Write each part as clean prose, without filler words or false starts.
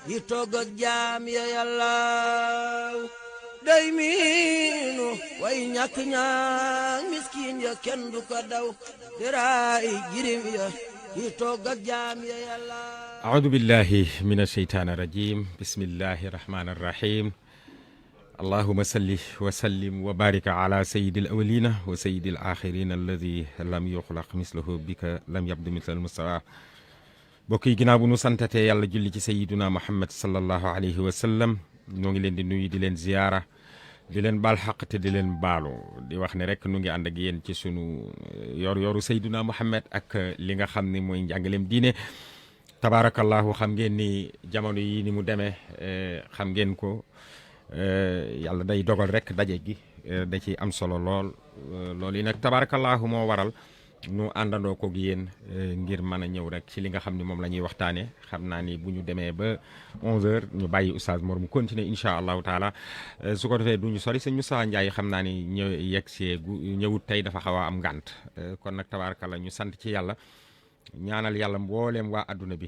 yi togg ak jaam ya yàllaaw day miinu way ñàkk ñaak miskin ya kenn du ko daw diraay jirim ya yi togg ak jaam ya yàllaaw أعوذ بالله من الشيطان الرجيم بسم الله الرحمن الرحيم اللهم صل وسلم وبارك على سيد الأولين وسيد الآخرين الذي لم يخلق مثله بك لم يبد مثل المستوى بوكي ginnaaw bu nu santatee yàlla julli ci sayiduna Muhammad sallallahu alayhi wa sallam ñoo ngi leen di nuyu di leen ziyaara di leen baal xaq te di leen baalu di wax ne rek nu ngi ànd ak yéen ci sunu yoru sayiduna Muhammad ak li nga xam ne mooy njàngaleem diine tabaarakallahu xam ngeen ni jamono yi ni mu demee xam ngeen ko yàlla day dogal rek daje gi da ci am solo lool loolu yi nag tabaarakallahu moo waral nu àndandoo ko gi yéen ngir mën a ñëw rek ci li nga xam ne moom la ñuy waxtaanee xam naa ni bu ñu demee ba 11h ñu bàyyi oustaz Mor mu continuer incha allahu taala su ko defee du ñu sori sëñ Moussa Ndiaye xam naa ni yegg see ñëwut tey dafa xaw a am ngànt kon nag tabaarakallah ñu sant ci yàlla. ñaanal yàlla mbooleem waa adduna bi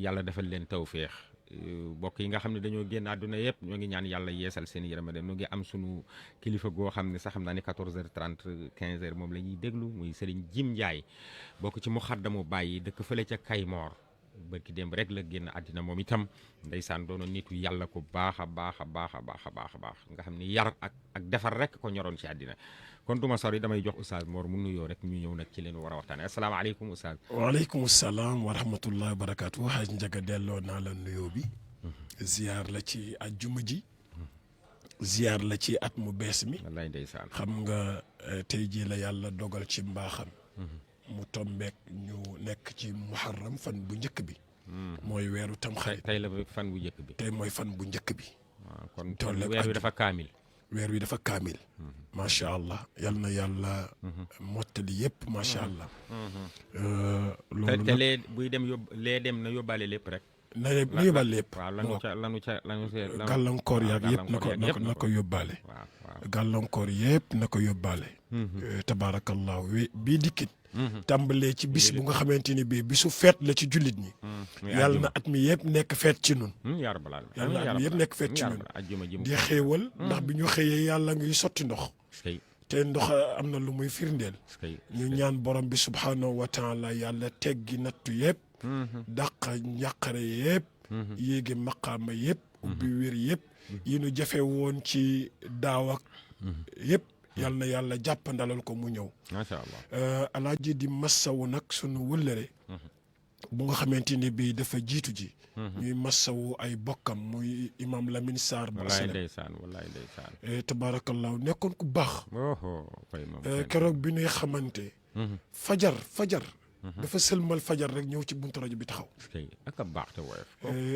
yàlla defal leen tawféex mbokk yi nga xam ne dañoo génn adduna yëpp ñoo ngi ñaan yàlla yeesal seen yërmande ñoo ngi am sunu kilifa goo xam ne sax xam naa ne 14h30 15h moom la ñuy déglu muy Serigne Jim Ndiaye bokk ci Muxaddamu Baay dëkk fële ca Kaymoor barki démb rek la génn àddina moom itam ndeysaan doonoon nitu yàlla ko baax a baax a baax a baax a baax a baax nga xam ni yar ak defar rek ko ñoroon ci àddina kon duma sori damay jox oustaz Mor mu nuyoo rek ñu ñëw nag ci leen war a waxtaane asalaamaaleykum oustaz. waaleykum salaam wa rahmatullahi wa barakaatu xaaj Njaga delloo naa la nuyoo bi ziyaar la ci ajjuma ji ziyaar la ci at mu bees mi wallaay ndeysaan xam nga tey jii la yàlla dogal ci mbaaxam mu tombeek ñu nekk ci muharram fan bu njëkk bi mooy weeru tamxarit tey la fan bu njëkk bi tey mooy fan bu njëkk bi waaw kon weer wi dafa kaamil weer wi dafa kaamil macha allah yal na yàlla mottali yëpp macha allah loolu te lee buy dem lee dem na yóbbaale lépp rek na yóbbaale lépp waaw lanu ca gàllankoor yaag yëpp na ko yóbbaale gàllankoor yëpp na ko yóbbaale tabaarakallahu bii dikkit tàmbalee ci bis bu nga xamante ni bii bisu feet la ci jullit ñi yàlla na at mi yëpp nekk feet ci nun yàlla na at mi yëpp nekk feet ci nun di xéewal ndax bi ñu xëyee yàlla ngiy sotti ndox te ndox am na lu muy firndeel ñu ñaan borom bi subhaanahu wa taala yàlla teggi nattu yëpp dàq njàqare yëpp yéegi maqaama yëpp ubbi wér yëpp yi nu jafe woon ci daaw ak yëpp yal na yàlla jàppandalal ko mu ñëw macha allah alaaji di massawu nag sunu wëllëre bu nga xamante ni bii dafa jiitu ji ñuy massawu ay bokkam muy imam Lamine Sarr bu wallaay ndeysaan tabaarakallahu nekkoon ku baax keroog bi ñuy xamante fajar dafa sëlmal fajar rek ñëw ci buntu rajo bi taxaw ak a baax te woyof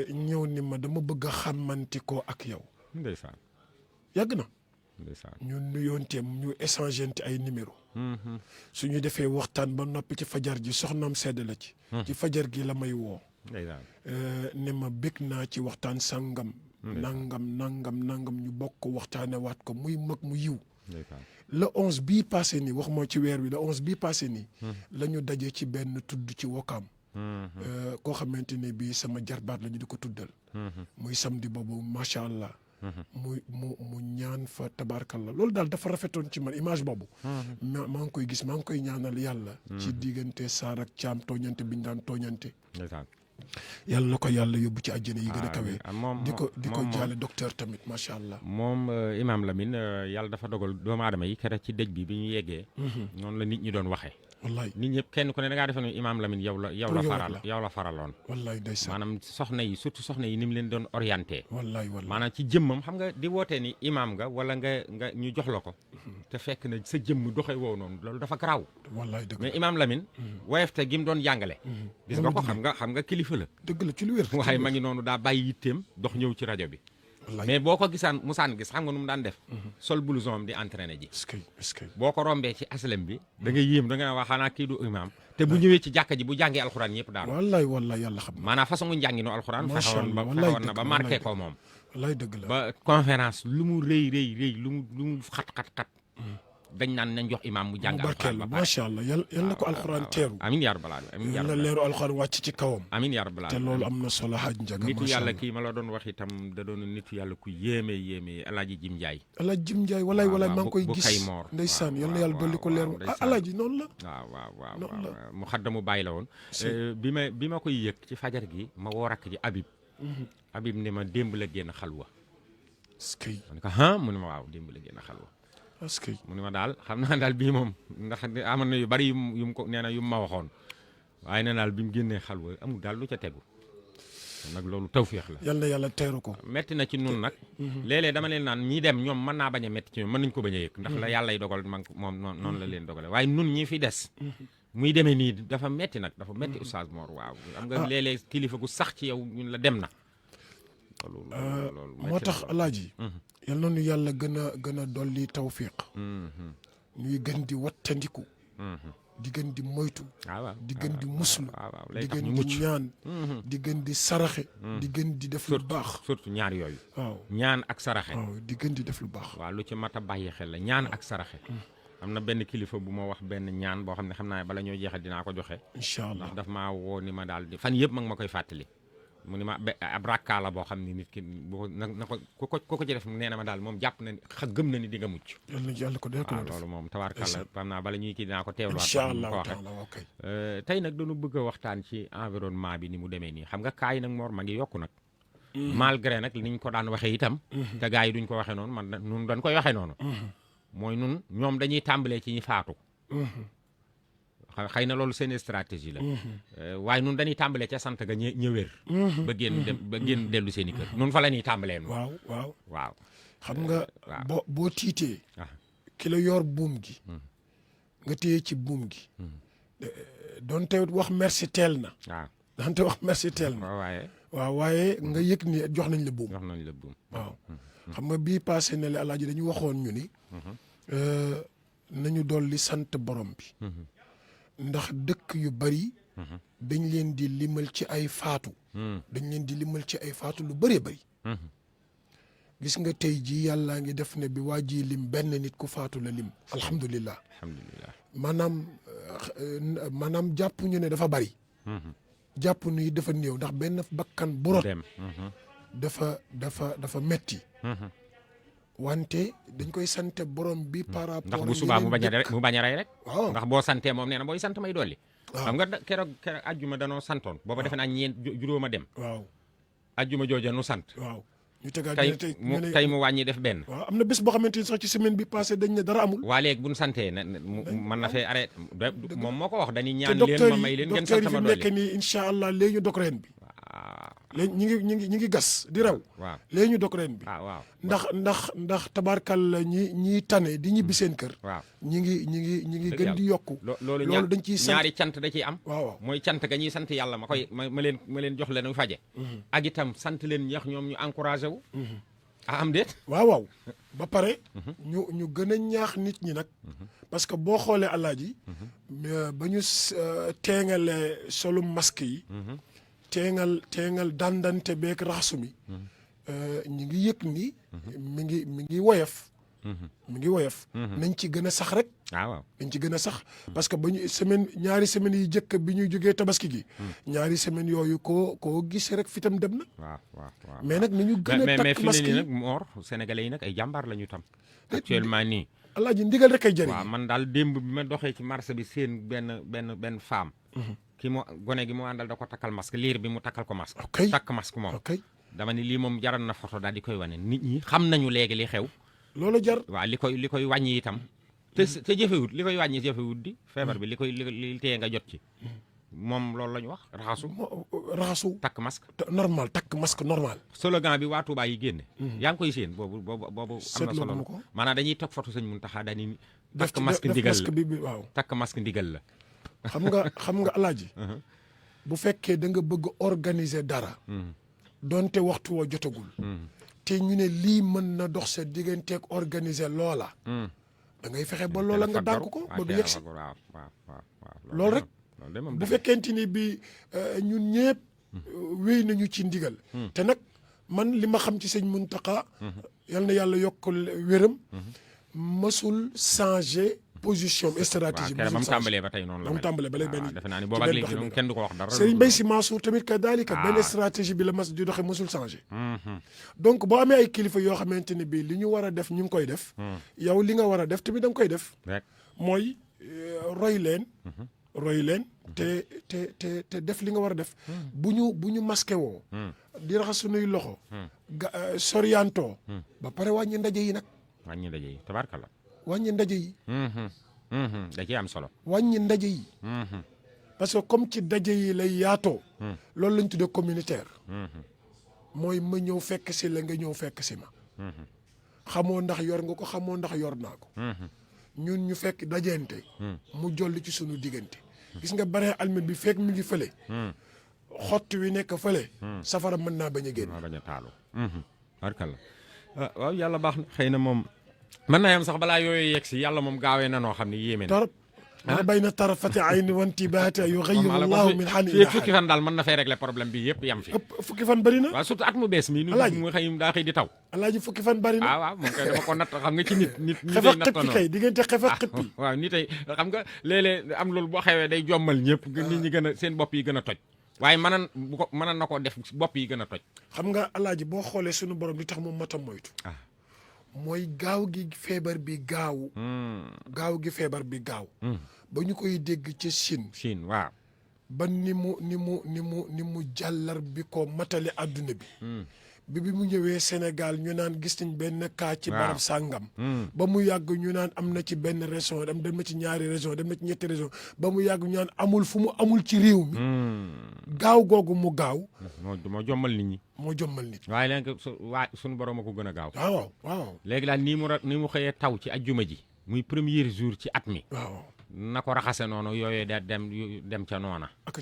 ñëw ni ma dama bëgg a xamante ko ak yow ndeysaan yàgg na ñu nuyoonteem ñu échangeante ay numéro suñu defee waxtaan ba noppi ci fajar ji soxnaam sedd la ci fajar gi la may woo ne ma bég naa ci waxtaan sàngam nangam ñu bokk waxtaane waat ko muy mag mu yiw le 11 bii passé nii wax moo ci weer wi le 11 bii passé nii la ñu daje ci benn tudd ci Wakaam koo xamante ne bii sama jarbaat la ñu di ko tuddal muy samedi boobu macha allah mu ñaan fa tabaarkalla loolu daal dafa rafetoon ci man image boobu maa ngi koy gis maa ngi koy ñaanal yàlla ci diggante Saar ak Caam tooñante bi ñu daan tooñante yàlla na ko yàlla yóbbu ci àjjana yi gën a kawe di ko jaale docteur tamit macha allah moom Imam Lamine yàlla dafa dogal doomu aadama yi keroog ci dëj bi ñu yeggee noonu la nit ñi doon waxee wallaay nit ñëpp kenn ku ne da ngaa defe ne Imam Lamine yow la faraloon wallaay ndeysaan maanaam soxna yi surtout soxna yi ni mu leen doon orienté wallaay maanaam ci jëmmam xam nga di wootee ni imam nga wala nga ñu jox la ko te fekk na sa jëmm doxee woo noonu loolu dafa garaaw wallaay dëgg mais Imam Lamine woyefte gi mu doon jàngale gis nga ko xam nga kilifa la dëgg la ci lu wér waaye ma ngi noonu daa bàyyi yitteem dox ñëw ci rajo bi mais boo ko musaan gis xam nga nu mu daan def sol blouson am di entraîné ji boo ko rombee ci aslem bi da nga yéem da nga wax xanaa kii du imam te bu ñëwee ci jàkka ji bu jàngee alxuraan ñëpp daal wallaay yàlla xam maanaam façon njànginu alxuraan fexewoon na ba marqué ko moom wallaay dëgg la ba conférence lu mu rëy lu mu xat dañ naan nañ jox imaam mu jàng mu barkeel alxuraan ba pare. macha allah yal na ko alxuraan teeru. amiin yaa rabbal aalamiin amiin yaa yal na rabbal leeru alxuraan wàcc ci kawam. amiin yaa rabbal te aalamiin. loolu am na solo Hadj Ndiaga. nitu macha yàlla allah kii ma la doon wax itam da doon nitu yàlla ku yéeme Alaaji Jim Njaay. Alaaji Jim Njaay walaay walaay maa ngi koy bu gis. Kaymoor ndeysaan yal na yàlla dolli ko leer. Alaaji noonu la. waaw mu xaddamu bàyyi la woon. bi ma koy yëg ci fajar gi ma woo rakk ji Habib ne ma démb la génn xalwa. askay ma ne ko ah mu ne ma waaw démb la génn xalwa. askay mu ne ma daal xam naa daal bii moom ndax amoon na yu bari yu mu ko nee na yu ma waxoon waaye nee daal bi mu génnee xalwa amul daal lu ca tegu nag loolu tawféex la. yal na yàlla teeru ko. metti na ci nun nag. léeg-léeg dama leen naan ñi dem ñoom mën naa bañ a metti ci ñoom mën nañ ko bañ a yëg. ndax la yàllay dogal moom noonu la leen dogale waaye nun ñi fi des. muy demee nii dafa metti nag dafa metti Oustaz Mor waaw. xam nga léeg-léeg kilifa gu sax ci yow ñun la dem na. loolu moo tax Alaaji. yal na nu yàlla gën a dolli tawfiq. ñuy gën di wattandiku. di gën di moytu. di gën di muslu. di gën di ñaan. di gën di saraxe. di gën di def lu baax. surtout ñaar yooyu. waaw ñaan ak saraxe. waaw di gën di def lu baax. waaw lu ci mat a bàyyi xel la ñaan ak saraxe. am na benn kilifa bu ma wax benn ñaan boo xam ne xam naa bala ñoo jeexal dinaa ko joxe. incha allah ndax daf maa woo ni ma daal di fan yëpp ma ngi ma koy fàttali. mu ni ma ab rakkaa la boo xam ne nit ki boo na ko ci def nee na ma daal moom jàpp na ni gëm na ni di nga mucc. yàlla ko def loolu moom tabaarkalla xam naa bala ñuy kii dinaa ko teewluwaat. incha allah ko waxee tey nag dañu bëgg a waxtaan ci environnement bi ni mu demee nii xam nga kaa yi nag Mor ma ngi yokku nag. malgré nag niñ ko daan waxee itam. te gaa yi duñ ko waxee noonu man nun dañ koy waxee noonu. mooy nun ñoom dañuy tàmbalee ci ñi faatu. xëy na loolu seen stratégie la. waaye nun dañuy tàmbalee ca sant ga ñëwér ba génn dellu seen i kër nun fa la ñuy tàmbalee noonu. waaw xam nga boo tiitee. ki la yor buum gi. nga téye ci buum gi. donte wax merci teel na. donte wax merci teel na. waaye nga yëg ni jox nañ la buum. waaw xam nga bii passé ne la Alaaji dañu waxoon ñu ni. nañu dolli sant borom bi. ndax dëkk yu bari. dañ leen di limal ci ay faatu. dañ leen di limal ci ay faatu lu bëree bëri. gis nga tey jii yàllaa ngi def ne bi waa ji lim benn nit ku faatu la lim. alhamdulilah maanaam jàpp ñu ne dafa bari. jàpp ni dafa néew ndax benn bakkan bu rot dafa metti. wante dañ koy sante borom bi par rapport ndax bu subaa mu bañ a rey rek. waaw ndax boo santee moom nee na booy sant may dolli. xam nga keroog ajjuma danoo santoon. booba defe naa ñeent juróoma dem. waaw ajjuma jooja nu sant. waaw ñu tegaat tey mu wàññi def benn. waaw am na bés boo xamante ni sax ci semaine bi passé dañ ne dara amul. waa léegi bu ñu santee mën na fee arrêté moom moo ko wax dañuy ñaan leen ma may leen ngeen sant ma dolli. te docteur yi fi nekk nii incha allah léegi ñu dog reen bi. léegi ñu ngi gas di rew. waaw léegi ñu dog reen bi. waaw ndax tabarkal la ñi tane di ñibbi seen kër. waaw ñi ngi gën di yokku. loolu dañ ciy sant ñaari cant da ciy am. waaw mooy cant ga ñuy sant yàlla ma leen jox leen faje. ak itam sant leen ñax ñoom ñu encouragé wu. am déet. waaw ba pare. ñu gën a ñaax nit ñi nag. parce que boo xoolee Alaaji. ba ñu teengale solu masque yi. teengal dandante beeg raxasu mi. ñu ngi yëg ni. mi ngi woyof. mi ngi woyof. nañ ci gën a sax rek. waaw nañ ci gën a sax. parce que ñaari semaine yi jëkk bi ñuy jógee tabaski gi. ñaari semaine yooyu koo gis rek fitam dem na. waaw mais nag nañu gën a takk masque yi mais nag Mor sénégalais yi nag ay jàmbaar la ñu tam. actuellement nii. Alaaji ndigal rek ay jëriñ. waaw man daal démb bi ma doxee ci marché bi seen benn femme. ki mu gone gi mu àndal da ko takkal masque liir bi mu takkal ko masque. takk masque moom. dama ni lii moom jaral na photo daal di koy wane nit ñi xam nañu léegi li xew. loolu jar. waaw li koy wàññi itam. te jëfewut li koy wàññi jëfewut di. feebar bi li téye nga jot ci. moom loolu la ñu wax raxasu. takk masque. normal takk masque normal. slogan bi waa Touba yi génne. yaa ngi koy séen boobu am na solo. maanaam dañuy toog photo Sëñ Muntaxa daal ni. takk masque ndigal la waaw takk masque ndigal la. xam nga Alaaji. bu fekkee da nga bëgg organiser dara. donte waxtu wa jotagul. te ñu ne lii mën na dox sa digganteeg organiser loola. da ngay fexe ba loola nga dànk ko ba du yegg si. loolu rek bu fekkente ni bi ñun ñëpp wéy nañu ci ndigal. te nag man li ma xam ci sëñ Muntaxa yal na yàlla yokk wéram. mësul changer position stratégie. waaw ba mu tàmbalee ba tey noonu la ba mu tàmbalee ba léegi benn defe naa ni booba ak léegi moom kenn du ko wax dara. Serigne Mbaye Sy Mansour tamit kadaalika benn stratégie bi la mas di doxee mësul changer. donc boo amee ay kilifa yoo xamante ne bii li ñu war a def ñu ngi koy def. yow li nga war a def tamit da nga koy def. mooy roy leen. roy leen te def li nga war a def. bu ñu masqué woo. di raxas sunuy loxo. soriantoo. ba pare wàññi ndaje yi nag. wàññi ndaje yi tabarkalla. wàññi ndaje yi. da ciy am solo. wàññi ndaje yi. parce que comme ci ndaje yi lay yaatoo. loolu lañ tuddee communautaire. mooy ma ñëw fekk si la nga ñëw fekk si ma. xamoo ndax yor nga ko xamoo ndax yor naa ko. ñun ñu fekk dajente. mu jolli ci sunu diggante. gis nga bare almet bi fekk mu ngi fële. xott wi nekk fële. safara mën naa bañ a génn. bañ a taalu. barkalla waaw yàlla baax na xëy na moom. mën naa yam sax balaa yooyu yegg si yàlla moom gaawee na noo xam ne yéeme na. torop ma bayna tarafati ayni wa intibaati yughayyiru Allahu min haalin ilaa haal. fukki fan daal mën na fay régler problème bi yëpp yam fi. fukki fan bëri na. waaw surtout at mu bees mi. alaaji mu xëy daa xëy di taw. alaaji fukki fan bëri na. waaw moom kay dama ko natt xam nga ci nit. xef ak xippi kay diggante xef ak xippi. waaw nit ay xam nga léeg-léeg am loolu boo xewee day jommal ñëpp. nit ñi gën a seen bopp yi gën a toj. waaye mënan na koo def bopp yi gën a toj. xam nga alaaji boo xoolee sunu borom li tax mu mat a moytu. mooy gaaw gi feebar bi gaaw. gaaw gi feebar bi gaaw. ba ñu koy dégg ci Chine. waaw. ba ni mu jàllar bi ko matale àdduna bi. bi mu ñëwee Sénégal ñu naan gis nañ benn cas ci barab sàngam. ba mu yàgg ñu naan am na ci benn région dem na ci ñaari région dem na ci ñetti région ba mu yàgg ñu naan amul fu mu amul ci réew mi. gaaw googu mu gaaw. moo jommal nit ñi. moo jommal nit ñi. waaye léegi suñu borom a ko gën a gaaw. waaw. léegi daal ni mu xëyee taw ci ajjuma ji. muy premier jour ci at mi. waaw. na ko raxase noonu yooyu da dem ca noona. ak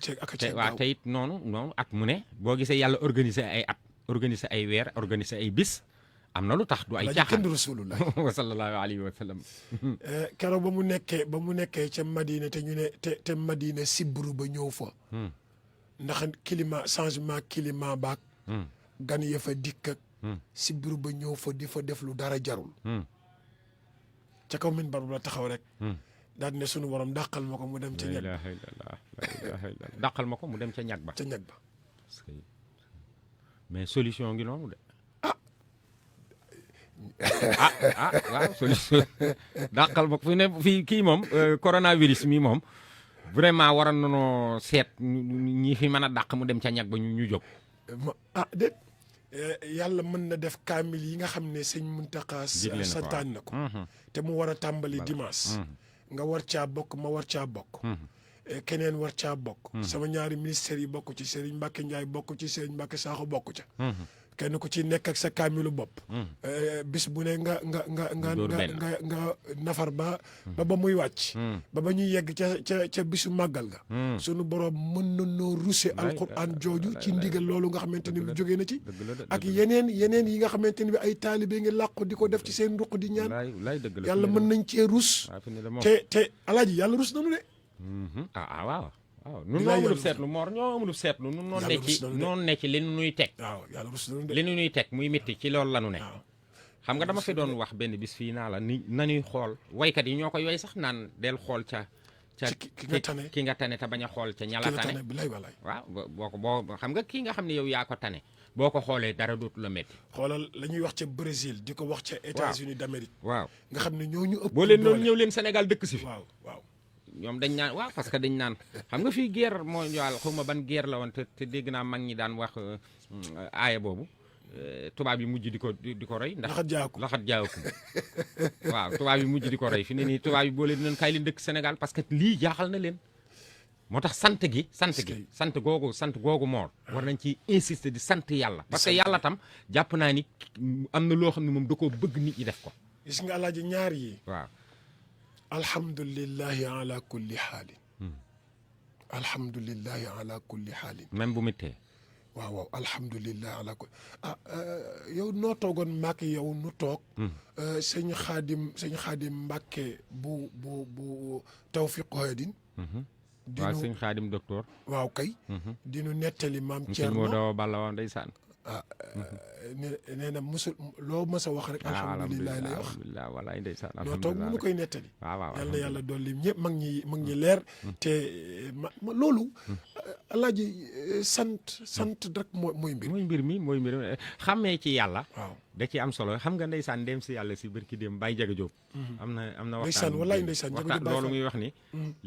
waaw te it noonu at mu ne. boo gisee yàlla organiser ay at. organiser ay weer organiser ay bis am na lu tax du ay caaxaan. kenn rasulullah wa sallallahu alayhi wa sallam. keroog ba mu nekkee ca Madina te ñu ne te Madina sibru ba ñëw fa. ndax changement climat baak. gan ya fa dikk ak. sibru ba ñëw fa di fa def lu dara jarul. ca kaw min bar la taxaw rek. daal ne sunu borom dàqal ma ko mu dem ca ñag ba. la ilaha illallah dàqal ma ko mu dem ca ñag ba. mais solution ngi noonu de. waaw solution dàqal ma fi ne fii kii moom coronavirus mi moom vraiment waroon nañoo seet ñi fi mën a dàq mu dem ca ñag ba ñu jóg. déet yàlla mën na def kaamil yi nga xam ne sëñ Muntaxa santaan na ko. te mu war a tàmbali dimanche. nga war caa bokk ma war caa bokk. keneen war caa bokk. sama ñaari ministères yi bokk ci Serigne Mbacke Ndiaye bokk ci Serigne Mbacke Sakho bokk ca. kenn ku ci nekk ak sa kaamilu bopp. bis bu ne nga nafar ba muy wàcc. ba ñuy yegg ca bisu màggal ga. sunu borom mën na noo ruse alquran jooju ci ndigal loolu nga xamante ni bi jógee na ci. ak yeneen yi nga xamante ni bi ay taalibe ngi làqu di ko def ci seen ruq di ñaan. yàlla mën nañ cee rus. te alaaji yàlla rus nañu de. waaw nun ñoo amulub seetlu Mor ñoo amulub seetlu nun noonu ne ci li nuy teg. waaw yàlla rus nañu de. li nuy teg muy métti ci loolu la nu ne. xam nga dama fi doon wax benn bis fii naa la ni nañuy xool waykat yi ñoo ko yooy sax naan del xool ca ki nga tane te bañ a xool ca ñala tane. waaw boo xam nga kii nga xam ne yow yaa ko tane boo ko xoolee dara dootu la métti. xoolal la ñuy wax ca Brésil di ko wax ca États-Unis d'Amérique. waaw nga xam ne ñooñu ëpp boo leen doon ñëw leen Sénégal dëkk si fi. waaw ñoom dañ naan waaw parce que dañ naan xam nga fii guerre mondiale xawma ban guerre la woon te dégg naa mag ñi daan wax aaya boobu tubaab yi mujj di ko roy ndax laxat jaakum waaw tubaab yi mujj di ko roy fi ne nii tubaab yi boo leen doon kaay leen dëkk Sénégal parce que lii jaaxal na leen moo tax sant googu Mor war nañ ci insister di sant yàlla parce que yàlla tam jàpp naa ni am na loo xam ne moom da koo bëgg nit ñi def ko. gis nga alaaji ñaar yi waaw alhamdulillahi ala kulli xaalin. alhamdulillahi ala kulli xaalin. même bu méttee. waaw alhamdulillahi ala kulli yow noo toogoon maak yow nu toog. sëñ Xaadim Mbàkke bu Tawfiq Hoydin. waaw sëñ Xaadim docteur. waaw kay. di nu nettali maam Thierno moo daw balla woon ndeysaan. nee na musul loo mës a wax rek alhamdulilah lay wax alhamdulilah walaay ndeysaan ñoo toog mënu koy nettali waaw yal na yàlla dolli ñëpp mag ñi leer te loolu alaaji sant rek mooy mbir mi xàmmee ci yàlla waaw da ci am solo xam nga ndeysaan dem si yàlla si barki dem Baye Jaga Jóob am na ndeysaan wallaay ndeysaan loolu muy wax ni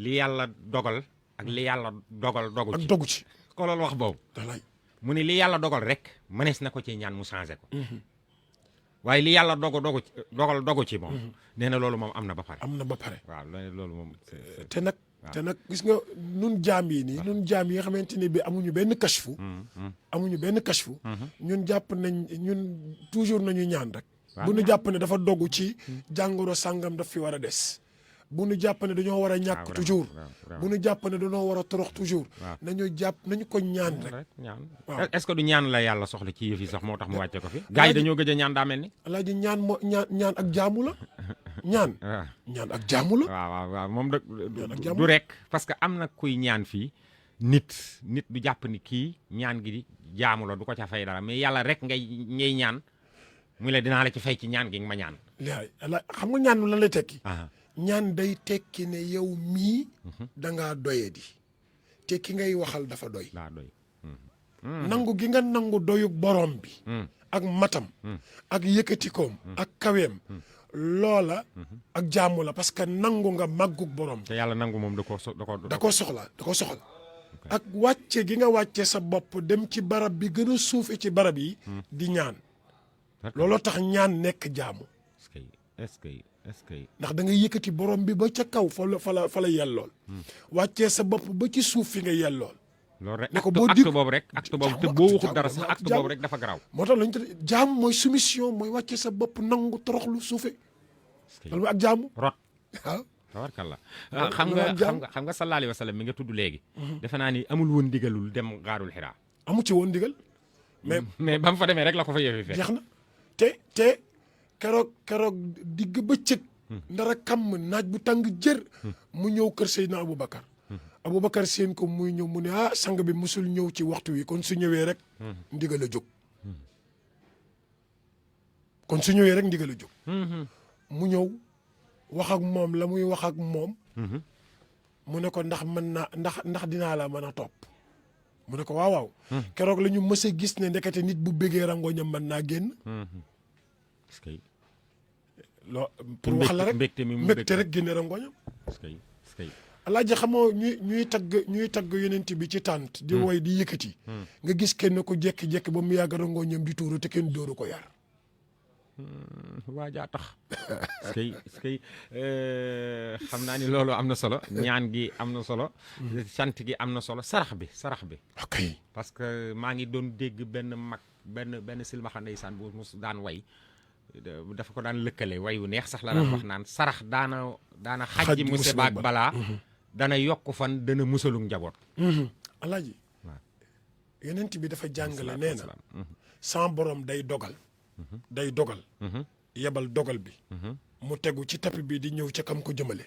li yàlla dogal ak li yàlla dogu ci ko loolu wax boobu wallaay mu ni li yàlla dogal rek mënees na ko ci ñaan mu changé ko waaye li yàlla dogu ci moom nee na loolu moom am na ba pare waaw loolu moom te nag gis nga nun jaam yi nii nun jaam yi nga xamante ni bi amuñu benn kashfu ñun jàpp nañ ñun toujours nañu ñaan rek bu ñu jàpp ne dafa dogu ci jàngoro sàngam daf fi war a des bu ñu jàpp ne dañoo war a ñàkk toujours bu ñu jàpp ne dañoo war a torox toujours nañu ko ñaan rek waaw est-ce que du ñaan la yàlla soxla ci yëf yi sax moo tax mu wàcce ko fi gars yi dañoo gëj a ñaan daa mel ni alaaji ñaan ak jaamu la ñaan ak jaamu la waaw moom du rek parce que am na kuy ñaan fii nit du jàpp ni kii ñaan gi jaamu la du ko ca fay dara mais yàlla rek ngay ñaan muy la dinaa la ci fay ci ñaan gi nga ma ñaan xam nga ñaan lan lay tekki ñaan day tekki ne yow mii dangaa doye di te ki ngay waxal dafa doy nangu gi nga nangu doyug borom bi ak matam ak yëkkatikoom ak kaweem loola ak jaamu la parce que nangu nga màggug borom te yàlla nangu moom da ko soxla ak wàcce gi nga wàcce sa bopp dem ci barab bi gën a suufe ci barab yi di ñaan looloo tax ñaan nekk jaamu est-ce que ndax da nga yëkkati borom bi ba ca kaw fa la yellool wàccee sa bopp ba ci suuf fi nga yellool loolu rek acte boobu te boo waxul dara sax acte boobu rek dafa garaaw moo tax lañu tuddee jaamu mooy soumission mooy wàccee sa bopp nangu toroxlu suufe loolu ak jaamu rot waaw tabarkalla xam nga sallallahu alayhi wa sallam mi nga tudd léegi defe naa ni amul woon ndigalul dem gaarul Xiraa amu ci woon ndigal mais ba mu fa demee rek la ko fa yëfi fekk jeex na te keroog digg bëccëg ndara kam naaj bu tàng jër mu ñëw kër Seydina Aboubacar seen ko muy ñëw mu ne sang bi musul ñëw ci waxtu wi kon su ñëwee rek ndigal a jóg mu ñëw wax ak moom la muy wax ak moom mu ne ko ndax mën naa ndax dinaa la mën a topp mu ne ko waaw keroog la ñu mës a gis ne ndekete nit bu bëggee rangoñam mën naa génn loo pour wax la rek mbégte rek génne rangoñam alaaji xamoo ñuy tagg yonent bi ci tànt di woy di yëkkati nga gis kenn ko jekki-jekki ba mu yàgg rangoñam di tuuru te kenn dóoru ko yar waajaa tax skay xam naa ni loolu am na solo ñaan gi am na solo sant gi am na solo sarax bi ok parce que maa ngi doon dégg benn mag benn silmaxa ndeysaan bu mus daan way dafa ko daan lëkkale way wu neex sax la daan wax naan sarax daana xajji musiba ak balaa dana yokk fan dana musalu njaboot alaaji yonent bi dafa jàngale nee na sans borom day dogal yebal dogal bi mu tegu ci tapi bi di ñëw ca kam ko jëmale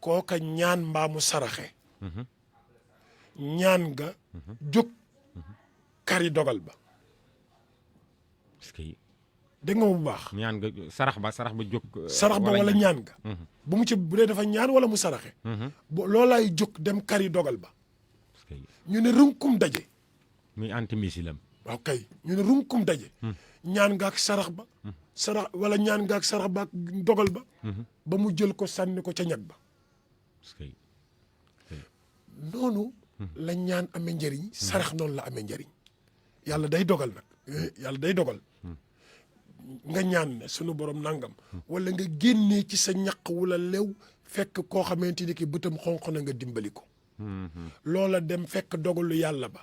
kooka ñaan mbaa mu saraxe ñaan nga jóg kari dogal ba dégg nga bu baax ñaan nga sarax ba jóg sarax ba wala ñaan nga bu mu ci bu dee dafa ñaan wala mu saraxe loolaay jóg dem kari dogal ba ñu ne runkum daje muy anti-misilam waaw kay ñu ne runkum daje ñaan nga ak sarax ba wala ñaan nga ak sarax ba ak dogal ba ba mu jël ko sànni ko ca ñag ba noonu la ñaan amee njëriñ sarax noonu la amee njëriñ yàlla day dogal nag yàlla day dogal nga ñaan ne sunu borom nangam wala nga génnee ci sa ñaq wala lew fekk koo xamante ni ki bëtam xonq na nga dimbali ko loola dem fekk dogalu yàlla ba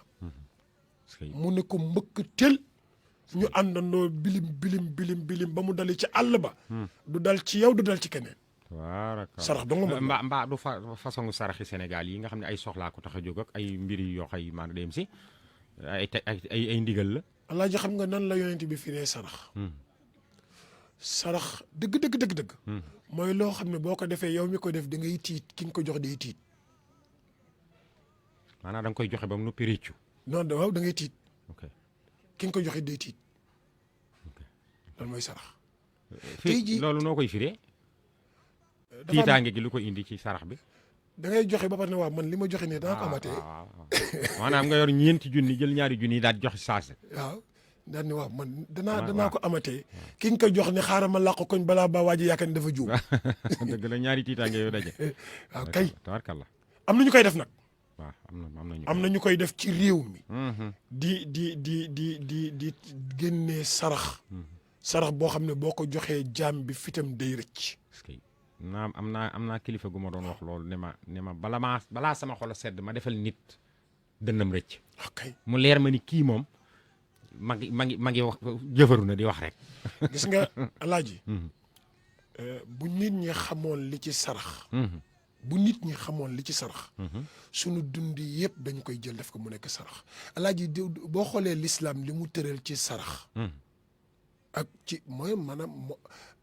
mu ne ko mbëkk tel ñu àndandoo bilim ba mu dali ci àll ba du dal ci yow du dal ci keneen sarax dong mbaa du façon saraxi Sénégal yi nga xam ne ay soxlaa ko tax a jóg ak ay mbir yoo xay maana dem si ay ndigal la alaaji xam nga nan la yonent bi firee sarax dëgg mooy loo xam ne boo ko defee yow mi ko def da ngay tiit ki nga ko jox day tiit maanaam da nga koy joxe ba mu noppi réccu non waaw da ngay tiit ki nga ko joxe day tiit loolu mooy sarax. tey jii loolu noo koy firee. tiitaange gi lu ko indi ci sarax bi. da ngay joxe ba pare ne waaw man li ma joxe nii dana ko amatee. maanaam nga yor ñeenti junni jël ñaari junni daal joxe saase. waaw daal ni waaw man danaa ko amatee. ki nga ko jox ne xaaral ma làq koñ balaa ba waa ji yaakaar ne dafa juum. dëgg la ñaari tiitaange yoo daje. waaw kay tabarkalla. am na ñu koy def nag. waaw am na ñu koy def ci réew mi. di génnee sarax. sarax boo xam ne boo ko joxee jaam bi fitam day rëcc. naam am naa kilifa gu ma doon wax loolu ne ma balaa sama xol sedd ma defal nit dënnam rëcc. ok mu leer ma ni kii moom ma ngi wax jëfaru na di wax rek. gis nga alaaji. bu nit ñi xamoon li ci sarax. bu nit ñi xamoon li ci sarax. sunu dund yëpp dañ koy jël def ko mu nekk sarax alaaji boo xoolee l'islam li mu tëral ci sarax. ak ci mooy maanaam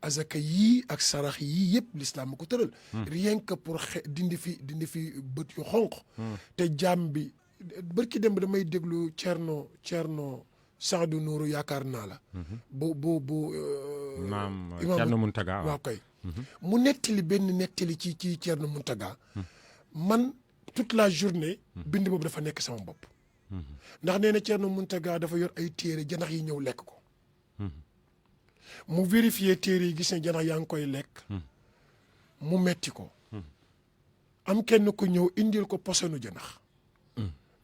azaka yii ak sarax yii yëpp l'islam ma ko tëral. rien que pour dindi fi bët yu xonq. te jaam bi barki dem damay déglu Thierno Saadu Nuuru yaakaar naa la. bu naam Thierno Muntaga waaw kay. mu nettali benn nettali ci Thierno Muntaga. man toute la journée. bind boobu dafa nekk sama bopp. ndax nee na Thierno Muntaga dafa yor ay téere janax yi ñëw lekk ko. mu vérifier téere yi gis ne janax yaa ngi koy lekk. mu metti ko. am kenn ku ñëw indil ko posonu janax.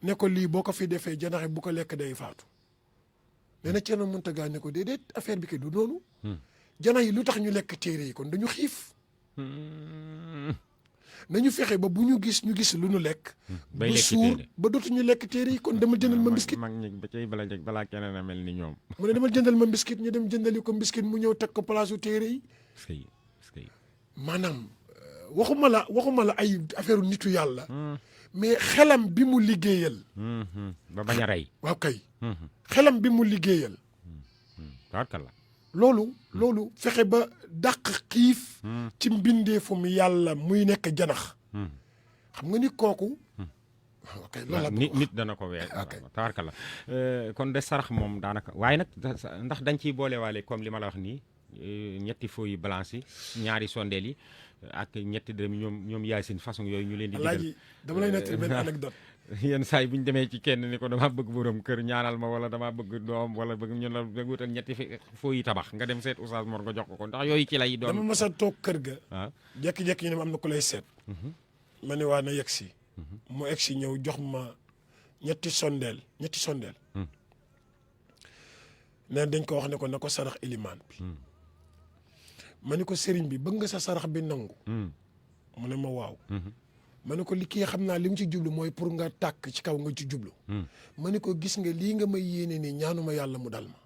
ne ko lii boo ko fi defee janax yi bu ko lekk day faatu. nee na Thierno Muntaga ne ko déedéet affaire bi kay du noonu. janax yi lu tax ñu lekk téere yi kon dañu xiif. nañu fexe ba bu ñu gis lu ñu lekk. bay lekk suur ba dootuñu lekk téere yi kon demal jëndal ma mbiskit. mag ñi ba cay balaa keneen a mel ni ñoom. mu ne demal jëndal ma mbiskit ñu dem jëndali ko mbiskit mu ñëw teg ko palaasu téere yi. maanaam waxuma la ay affaire nitu yàlla. mais xelam bi mu liggéeyal. ba bañ a rey. waaw kay. xelam bi mu liggéeyal. tabarkalla. loolu fexe ba dàq xiif. ci mbindeefum yàlla muy nekk janax. xam nga ni kooku. ok loolu la nit dana ko weer. tabarkalla kon de sarax moom daanaka waaye nag ndax dañ ciy boolewaale comme li ma la wax nii ñetti feuilles blanches yi ñaari sondeel yi ak ñetti dërëm ñoom yaasin façon yooyu ñu leen di. alaaji dama lay nettali benn anecdote. yenn saa yi bu ñu demee ci kenn ni ko damaa bëgg borom kër ñaanal ma wala damaa bëgg doom wala bëgg ñu la wutal ñetti feuilles tabax nga dem seet Oustaz Mor nga jox ko ndax yooyu ci lay doon. dama mas a toog kër ga. waaw jékki-jékki ñu ne ma am na ku lay seet. ma ne waa na yegg si. mu egg si ñëw jox ma ñetti sondeel. nee dañ ko wax ne ko na ko sarax ilimaan bi. ma ne ko sëriñ bi bëgg nga sa sarax bi nangu. mu ne ma waaw. ma ne ko li kii xam naa li mu ci jublu mooy pour nga tàkk ci kaw nga ci jublu. ma ne ko gis nga lii nga may yéene nii ñaanuma yàlla mu dal ma.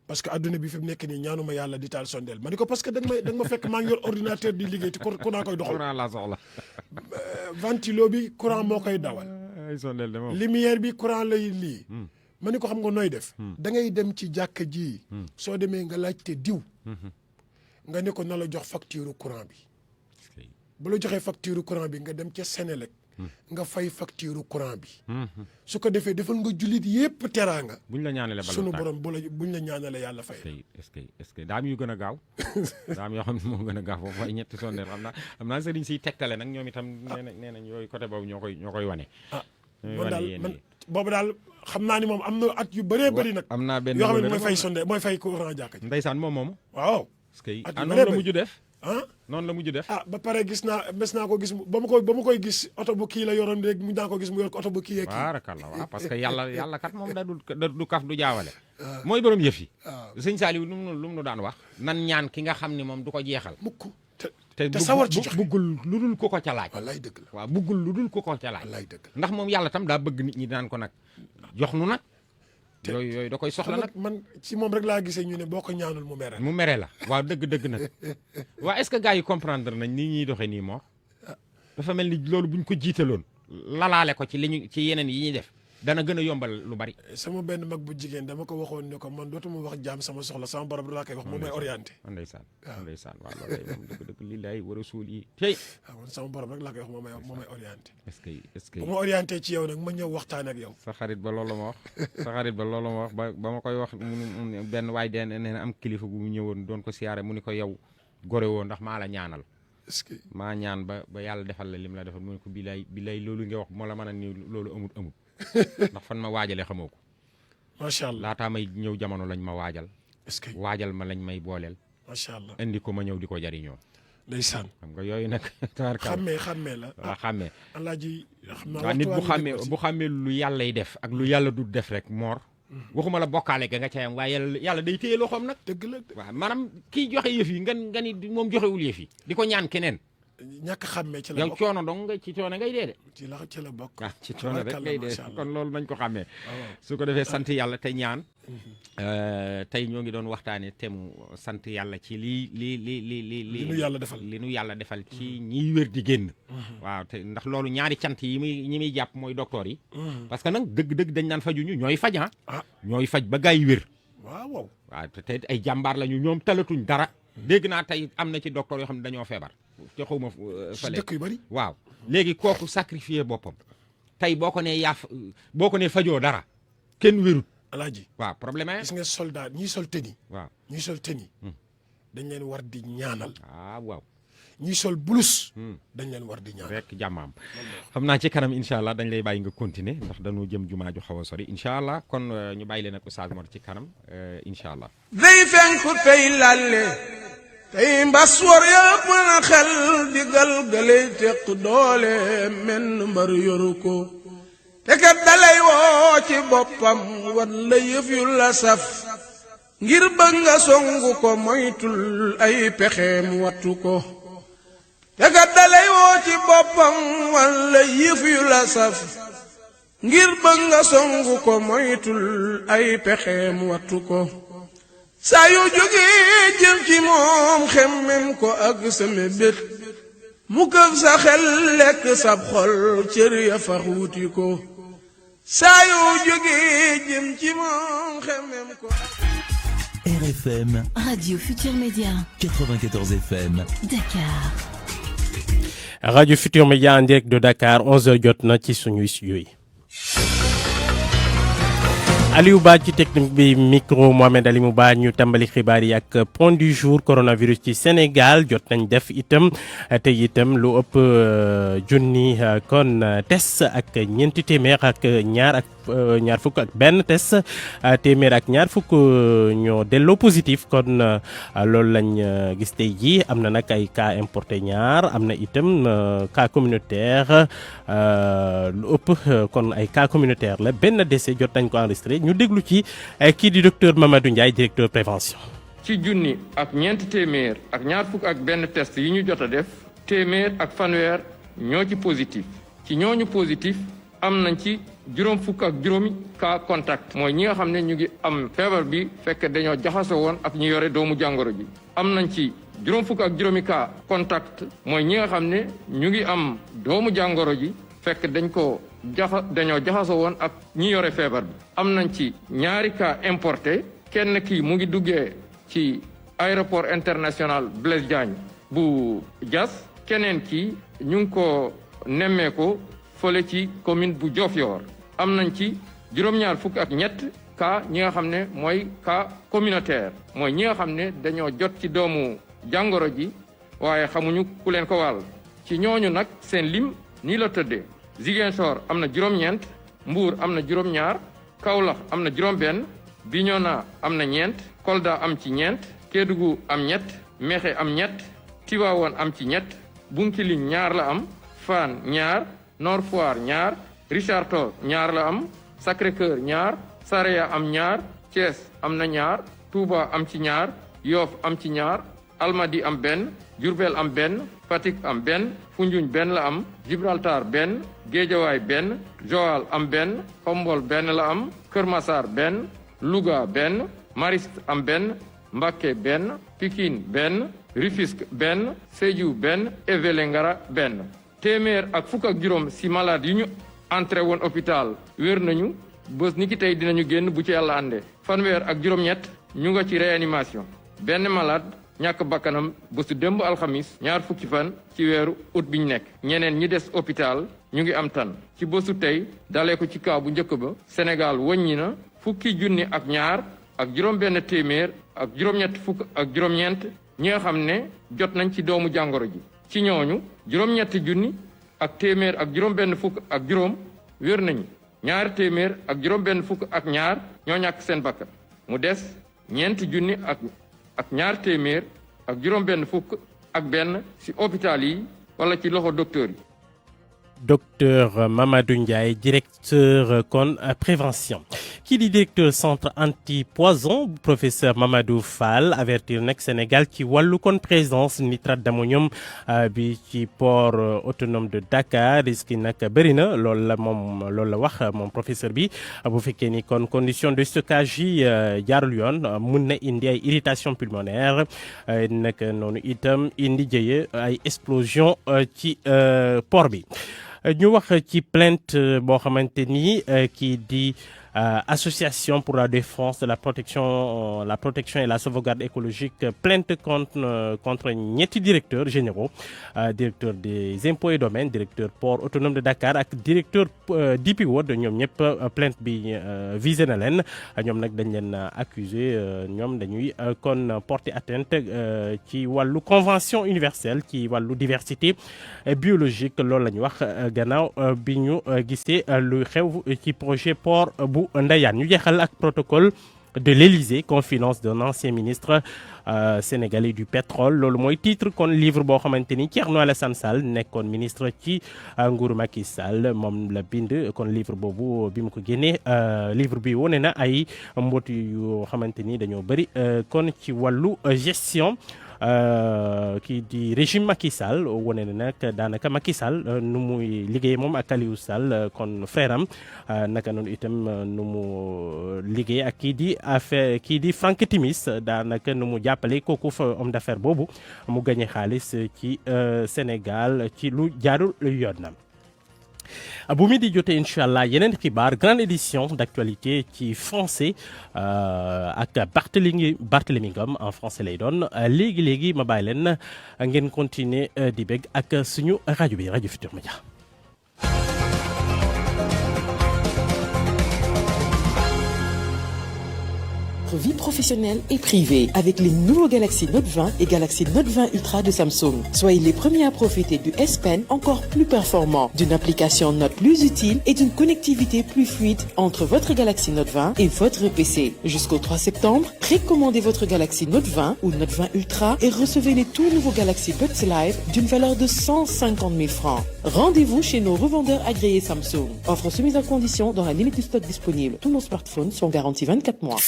parce que adduna bi fi mu nekk nii ñaanuma yàlla di taal sondeel ma ne ko parce que da nga ma fekk maa ngi yor ordinateur di liggéey te courant koy doxal. courant laa soxla. ventilo bi courant moo koy dawal. ay sondeel de moom. lumière bi courant lay lii. ma ne ko xam nga nooy def. da ngay dem ci jàkka ji. soo demee nga laajte diw. nga ne ko na la jox facture courant bi. bu la joxee facture courant bi nga dem ca Sénélec. nga fay facture courant bi. su ko defee defal nga jullit yépp teraanga. buñ la ñaanalee bala sunu borom buñ la ñaanalee yàlla fay. est-ce que daa am yu gën a gaaw daa am yoo xam ne moo gën a gaaw foofu ay ñetti sondeel xam naa sëriñ siy tegtale nag ñoom itam. nee nañ yooyu côté boobu ñoo koy wane. man boobu daal xam naa ni moom am na at yu bëree bëri nag. am naa benn yoo xam ne mooy fay sondeel mooy fay courant jàkka ji. ndeysaan moom. waaw. est-ce que noonu la mujj def. noonu la mujj def. ba pare mes naa ko gis ba ma koy gis oto bu kii la yoroon rek mu naa ko gis mu yor ko oto bu kii. barakallah waaw parce que yàlla kat moom da du kaf du jaawale. mooy borom yëf yi. sëñ Saliou lu mu nu daan wax. nan ñaan ki nga xam ne moom du ko jeexal. mukk te sawar ci joxe buggul lu dul ko ca laaj. wallaay dëgg la waaw buggul lu dul ko ca laaj. wallaay dëgg la ndax moom yàlla tam daa bëgg nit ñi daan ko nag jox nu nag. yooyu da koy soxla nag man ci moom rek laa gisee ñu ne boo ko ñaanul mu mere la waaw dëgg nag waaw est-ce que gars yi comprendre nañ ni ñuy doxee nii moo dafa mel ni loolu buñ ko jiitaloon lalaale ko ci yeneen yi ñuy def dana gën a yombal lu bari. sama benn mag bu jigéen dama ko waxoon ne ko man dootuma wax jaam sama soxla sama borom laa koy wax moom may orienté. ndeysaan ndeysaan waaw loolu moom dëgg lillahi wa rasul yi tey. waaw man sama borom rek laa koy wax moom may orienté. est-ce que bu ma orienté ci yow nag ma ñëw waxtaan ak yow. sa xarit ba loolu ma wax ba ma koy wax mu benn waay nee na am kilifa gu mu ñëwoon doon ko siyaare mu ni ko yow gore woo ndax maa la ñaanal. est-ce que maa ñaan ba yàlla defal la lim la defal mu ne ko bilaay loolu nga wax moo la mën a ni loolu amut ndax fan ma waajale xamoo ko. macha allah laataa may ñëw jamono lañ ma waajal. est-ce que waajal ma lañ may booleel. macha allah indi ko ma ñëw di ko jariñoo. ndeysaan xam nga yooyu nag. xàmmee la. waaw xàmmee. alaaji xam naa waaw nit bu xàmmee lu yàllay def ak lu yàlla du def rek moor. waxuma la bokkaale ga nga cayam waaye yàlla day téye loxoom nag. dëgg la waaw maanaam kii joxe yëf yi nga ni moom joxewul yëf yi di ko ñaan keneen. ñàkk xàmmee ci la yow coono dong nga ci coono ngay dee de. ci la bokk. waaw ci coono rek ngay dee kon loolu nañ ko xàmmee. su ko defee sant yàlla te ñaan. tey ñoo ngi doon waxtaanee temu sant yàlla ci li nu yàlla defal ci ñiy wér di génn. waaw te ndax loolu ñaari cant yi ñi muy jàpp mooy docteur yi. parce que nag dëgg-dëgg dañ naan fajuñu ñooy faj ñooy faj ba gaay yi wér. waaw te ay jàmbaar lañu ñoom talatuñ dara. dégg naa tey am na ci docteur yoo xam ne dañoo feebar. te xaw ma fële dëkk yu bari. waaw léegi kooku sacrifier boppam tey boo ko nee fajoo dara kenn wérut. alaaji waaw problème gis nga soldat ñi sol tenue. waaw ñi sol tenue. dañ leen war di ñaanal. waaw. ñi sol blouse. dañ leen war di ñaanal rek jàmmaam. xam naa ci kanam incha allah dañ lay bàyyi nga continuer ndax dañu jëm jumaa ju xaw a sori incha allah kon ñu bàyyi leen ak Oustaz Mor ci kanam incha allah. day fenku tey lalle tey mbas war yëpp mën a xel di galgale teq doole menn mbar yoru ko te kat dalay woo ci boppam wan la yëf yu la saf ngir bëgg nga songu ko moytul ay pexeem wattu ko te kat dalay woo ci boppam wan la yëf yu la saf ngir bëgg nga songu ko moytul ay pexeem wattu ko saa yu jógee jëm ci moom xemmem ko ak sa mébét mu këf sa xel lekk sab xol cër ya fax wuti ko saa yu jógee jëm ci moom xemmem ko. RFM Radio Futur Média 94 FM Dakar. Radio Futur Média en direct de Dakar 11h jot na ci suñu studio yi. Aliou Ba ci technique bi micro Mohamed Alimou Ba ñu tàmbali xibaar yi ak point du jour coronavirus ci Sénégal jot nañ def itam te itam lu ëpp junni kon test ak ñeenti téeméer ak ñaar fukk ak benn test téeméer ak ñaar fukk ñoo delloo positif kon loolu lañ gis tey jii am na nag ay cas importé ñaar am na itam cas communautaire lu ëpp kon ay cas communautaire la benn décès jot nañ ko enregistré ñu déglu ci kii di docteur Mamadou Ndiaye directeur prévention. ci junni ak ñeenti téeméer ak ñaar fukk ak benn test yi ñu jot a def téeméer ak fanweer ñoo ci positif ci ñooñu positif am nañ ci juróom fukk ak juróomi cas contact mooy ñi nga xam ne ñu ngi am feebar bi fekk dañoo jaxasoo woon ak ñu yore doomu jàngoro ji am nañ ci juróom fukk ak juróomi cas contact mooy ñi nga xam ne ñu ngi am doomu jàngoro ji fekk dañoo jaxasoo woon ak ñi yore feebar bi am nañ ci ñaari cas importé kenn kii mu ngi duggee ci aéroport international Blaise Diagne bu Diass keneen kii ñu ngi ko nemmeeku fële ci commune bu Diofior am nañ ci juróom-ñaar fukk ak ñett cas ñi nga xam ne mooy cas communautaire mooy ñi nga xam ne dañoo jot ci doomu jàngoro ji waaye xamuñu ku leen ko wàll ci ñooñu nag seen lim nii la tëddee Ziguinchor am na juróom-ñeent Mbour am na juróom-ñaar Kaolack am na juróom-benn Bignona am na ñeent Kolda am ci ñeent Kédougou am ñett Mékhé am ñett Tivaouane am ci ñett Bounkiling ñaar la am Fann ñaar Nord Foire ñaar Richard Toll ñaar la am Sacré-Cœur ñaar Saraya am ñaar Thiès am na ñaar Touba am ci ñaar Yoff am ci ñaar Almadi am benn Diourbel am benn Fatick am benn Foundiougne benn la am Gibraltar benn Guédiawaye benn Joal am benn Xombol benn la am Kër Massar benn Louga benn Mariste am benn Mbacké benn Pikine benn Rufisque benn Sédhiou benn et Vélingara benn téeméer ak fukk ak juróom si malade yi ñu entré woon hôpital wér nañu bés ni ki tey dinañu génn bu ci yàlla àndee fanweer ak juróom-ñett ñu nga ci réanimation benn malade ñàkk bakkanam bésu démb alxamis ñaar fukki fan ci weeru août bi ñu nekk ñeneen ñi des hôpital ñu ngi am tan ci bésu tey dalee ko ci kaw bu njëkk ba Sénégal wàññi na fukki junni ak ñaar ak juróom-benn téeméer ak juróom-ñett fukk ak juróom-ñeent ñi nga xam ne jot nañ ci doomu jàngoro ji ci ñooñu juróom-ñetti junni ak téeméer ak juróom-benn fukk ak juróom wér nañu ñaari téeméer ak juróom-benn fukk ak ñaar ñoo ñàkk seen bakkan mu des ñeenti junni ak ñaar téeméer ak juróom-benn fukk ak benn ci hôpital yi wala ci loxo docteur yi. Docteur Mamadou Ndiaye, directeur kon prévention. Kii di directeur centre anti-poison professeur Mamadou Fall avertir nag Sénégal ci wàllu kon présence nitrate d'ammonium bi ci port autonome de Dakar risque nag bëri na loolu la wax moom professeur bi bu fekkee ni kon condition de stockage yi jaarul yoon mun na indi ay irritation pulmonaire nag noonu itam indi jëye ay explosion ci port bi. ñu wax ci plainte boo xamante ni kii di association pour la défense de la protection et la sauvegarde écologique plainte contre ñetti directeurs généraux directeur des impôts et domaines directeur port autonome de Dakar ak directeur DP World ñoom ñëpp plainte bi visé na leen ñoom nag dañ leen accusé ñoom dañuy kon porter atteinte ci wàllu convention universelle ci wàllu diversité biologique loolu la ñu wax gannaaw bi ñu gisee lu xew ci projet port bu Ndayane ñu jeexal ak protocole de l'Élysée confidence d'un ancien ministre sénégalais du pétrole loolu mooy titre kon livre boo xamante ni Thierno Alassane Sall nekkoon ministre ci nguuru Macky Sall moom la bind kon livre boobu bi mu ko génnee livre bi wone na ay mboot yu xamante ni dañoo bëri kon ci wàllu gestion kii di régime Macky Sall wane na nag daanaka Macky Sall nu muy liggéey moom ak Aliou Sall kon frère am naka noonu itam nu mu liggéey ak kii di Franck Timis daanaka nu mu jàppale kooku fa homme d'affaires boobu mu gagné xaalis ci Sénégal ci lu jaarul yoon. bu mi di jotee incha allah yeneen xibaar grande édition d'actualité ci français ak Barthélémy Ngom en français lay doon léegi ma bàyyi leen ngeen continuer di bég ak suñu rajo bi rajo Futur Média. Vie professionnelle et privée avec les nouveaux Galaxy Note 20 et Galaxy Note 20 Ultra de Samsung. Soyez les premiers à profiter du S Pen encore plus performant, d'une application Note plus utile et d'une connectivité plus fluide entre votre Galaxy Note 20 et votre PC. Jusqu'au 3 septembre, précommandez votre Galaxy Note 20 ou Note 20 Ultra et recevez les tout nouveaux Galaxy Buds Live d'une valeur de 150 000 francs. Rendez-vous chez nos revendeurs agréés Samsung. Offre soumise à condition dans la limite du stock disponible. Tous nos smartphones sont garantis 24 mois.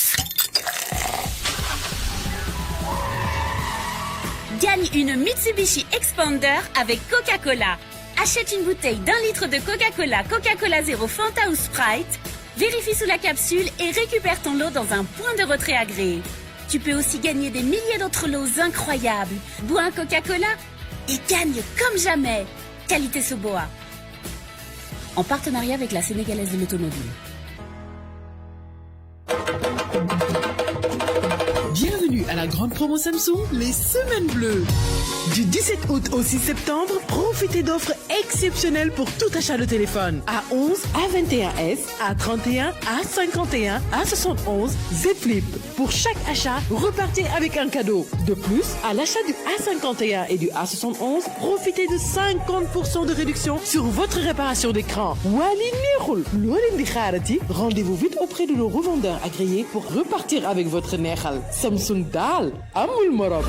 Gagne une Mitsubishi Expander avec Coca-Cola. Achète une bouteille d'1 litre de Coca-Cola, Coca-Cola Zéro, Fanta ou Sprite. Vérifie sous la capsule et récupère ton lot dans un point de retrait agréé. Tu peux aussi gagner des milliers d'autres lots incroyables. Bois un Coca-Cola et gagne comme jamais. Qualité Soboa. En partenariat avec la Sénégalaise de l'automobile. Bienvenue à la grande promo Samsung, les semaines bleues. Du 17 août au 6 septembre, profitez d'offres exceptionnelles pour tout achat de téléphone. A11, A21s, A31, A51, A71, Z Flip. Pour chaque achat, repartez avec un cadeau. De plus, à l'achat du A51 et du A71, profitez de 50% de réduction sur votre réparation d'écran. Rendez-vous vite auprès de nos revendeurs agréés pour repartir avec votre Nehal. Samsung Dal, amul morom.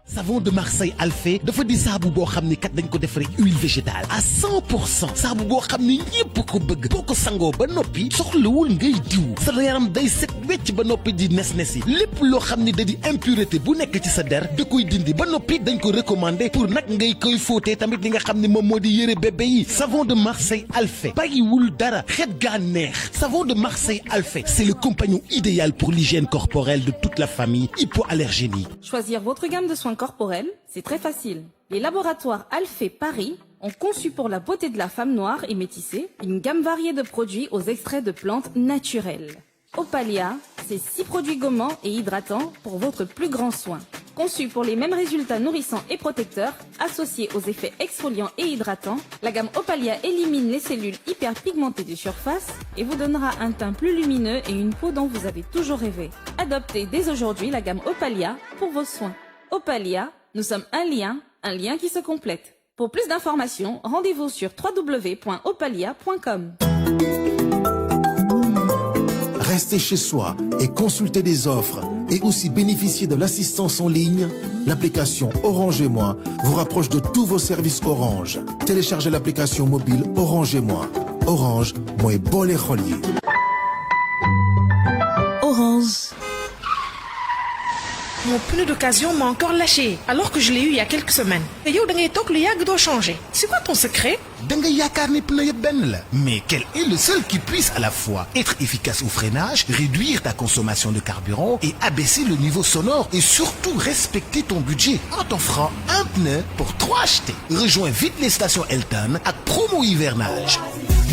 Savon de Marseille Alphé dafa di saabu boo xam ni kat dañ ko def rek huile végétale à 100% saabu boo xam ni ñépp ko bëgg boo ko sangoo ba noppi soxlawul ngay diw sa yaram day set wecc ba noppi di nes-nes yi lépp loo xam ni da di impureté bu nekk ci sa der da koy dindi ba noppi dañ ko recommander pour nag ngay koy fóotee tamit li nga xam ni moom moo di yëre bébé yi savon de Marseille Alphé bàyyiwul dara xet gaa neex savon de Marseille Alphé c'est le compagnon idéal pour l'hygiène corporelle de toute la famille hypoallergénie. Choisir votre gamme de soins corporels, c'est très facile. Les laboratoires Alphé Paris ont conçu pour la beauté de la femme noire et métissée une gamme variée de produits aux extraits de plantes naturelles. Opalia, c'est 6 produits gommants et hydratants pour votre plus grand soin. Conçus pour les mêmes résultats nourrissants et protecteurs, associés aux effets exfoliants et hydratants, la gamme Opalia élimine les cellules hyperpigmentées de surface et vous donnera un teint plus lumineux et une peau dont vous avez toujours rêvé. Adoptez dès aujourd'hui la gamme Opalia pour vos soins. Opalia, nous sommes un lien qui se complète. Pour plus d'informations, rendez-vous sur www.opalia.com. Restez chez soi et consultez des offres et aussi bénéficier de l'assistance en ligne. L'application Orange et Moi vous rapproche de tous vos services Orange. Téléchargez l'application mobile Orange et Moi. Orange, moi bolé xol. Orange. Mon pneu d'occasion m'a encore lâché, alors que je l'ai eu il y a quelques semaines. Et yo, dangay tok, le yag doit changer. C'est quoi ton secret? Danga yakar ni pneu yeb ben la. Mais quel est le seul qui puisse à la fois être efficace au freinage, réduire ta consommation de carburant et abaisser le niveau sonore et surtout respecter ton budget en t'offrant un pneu pour 3 achetés. Rejoins vite les stations Elton à promo hivernage.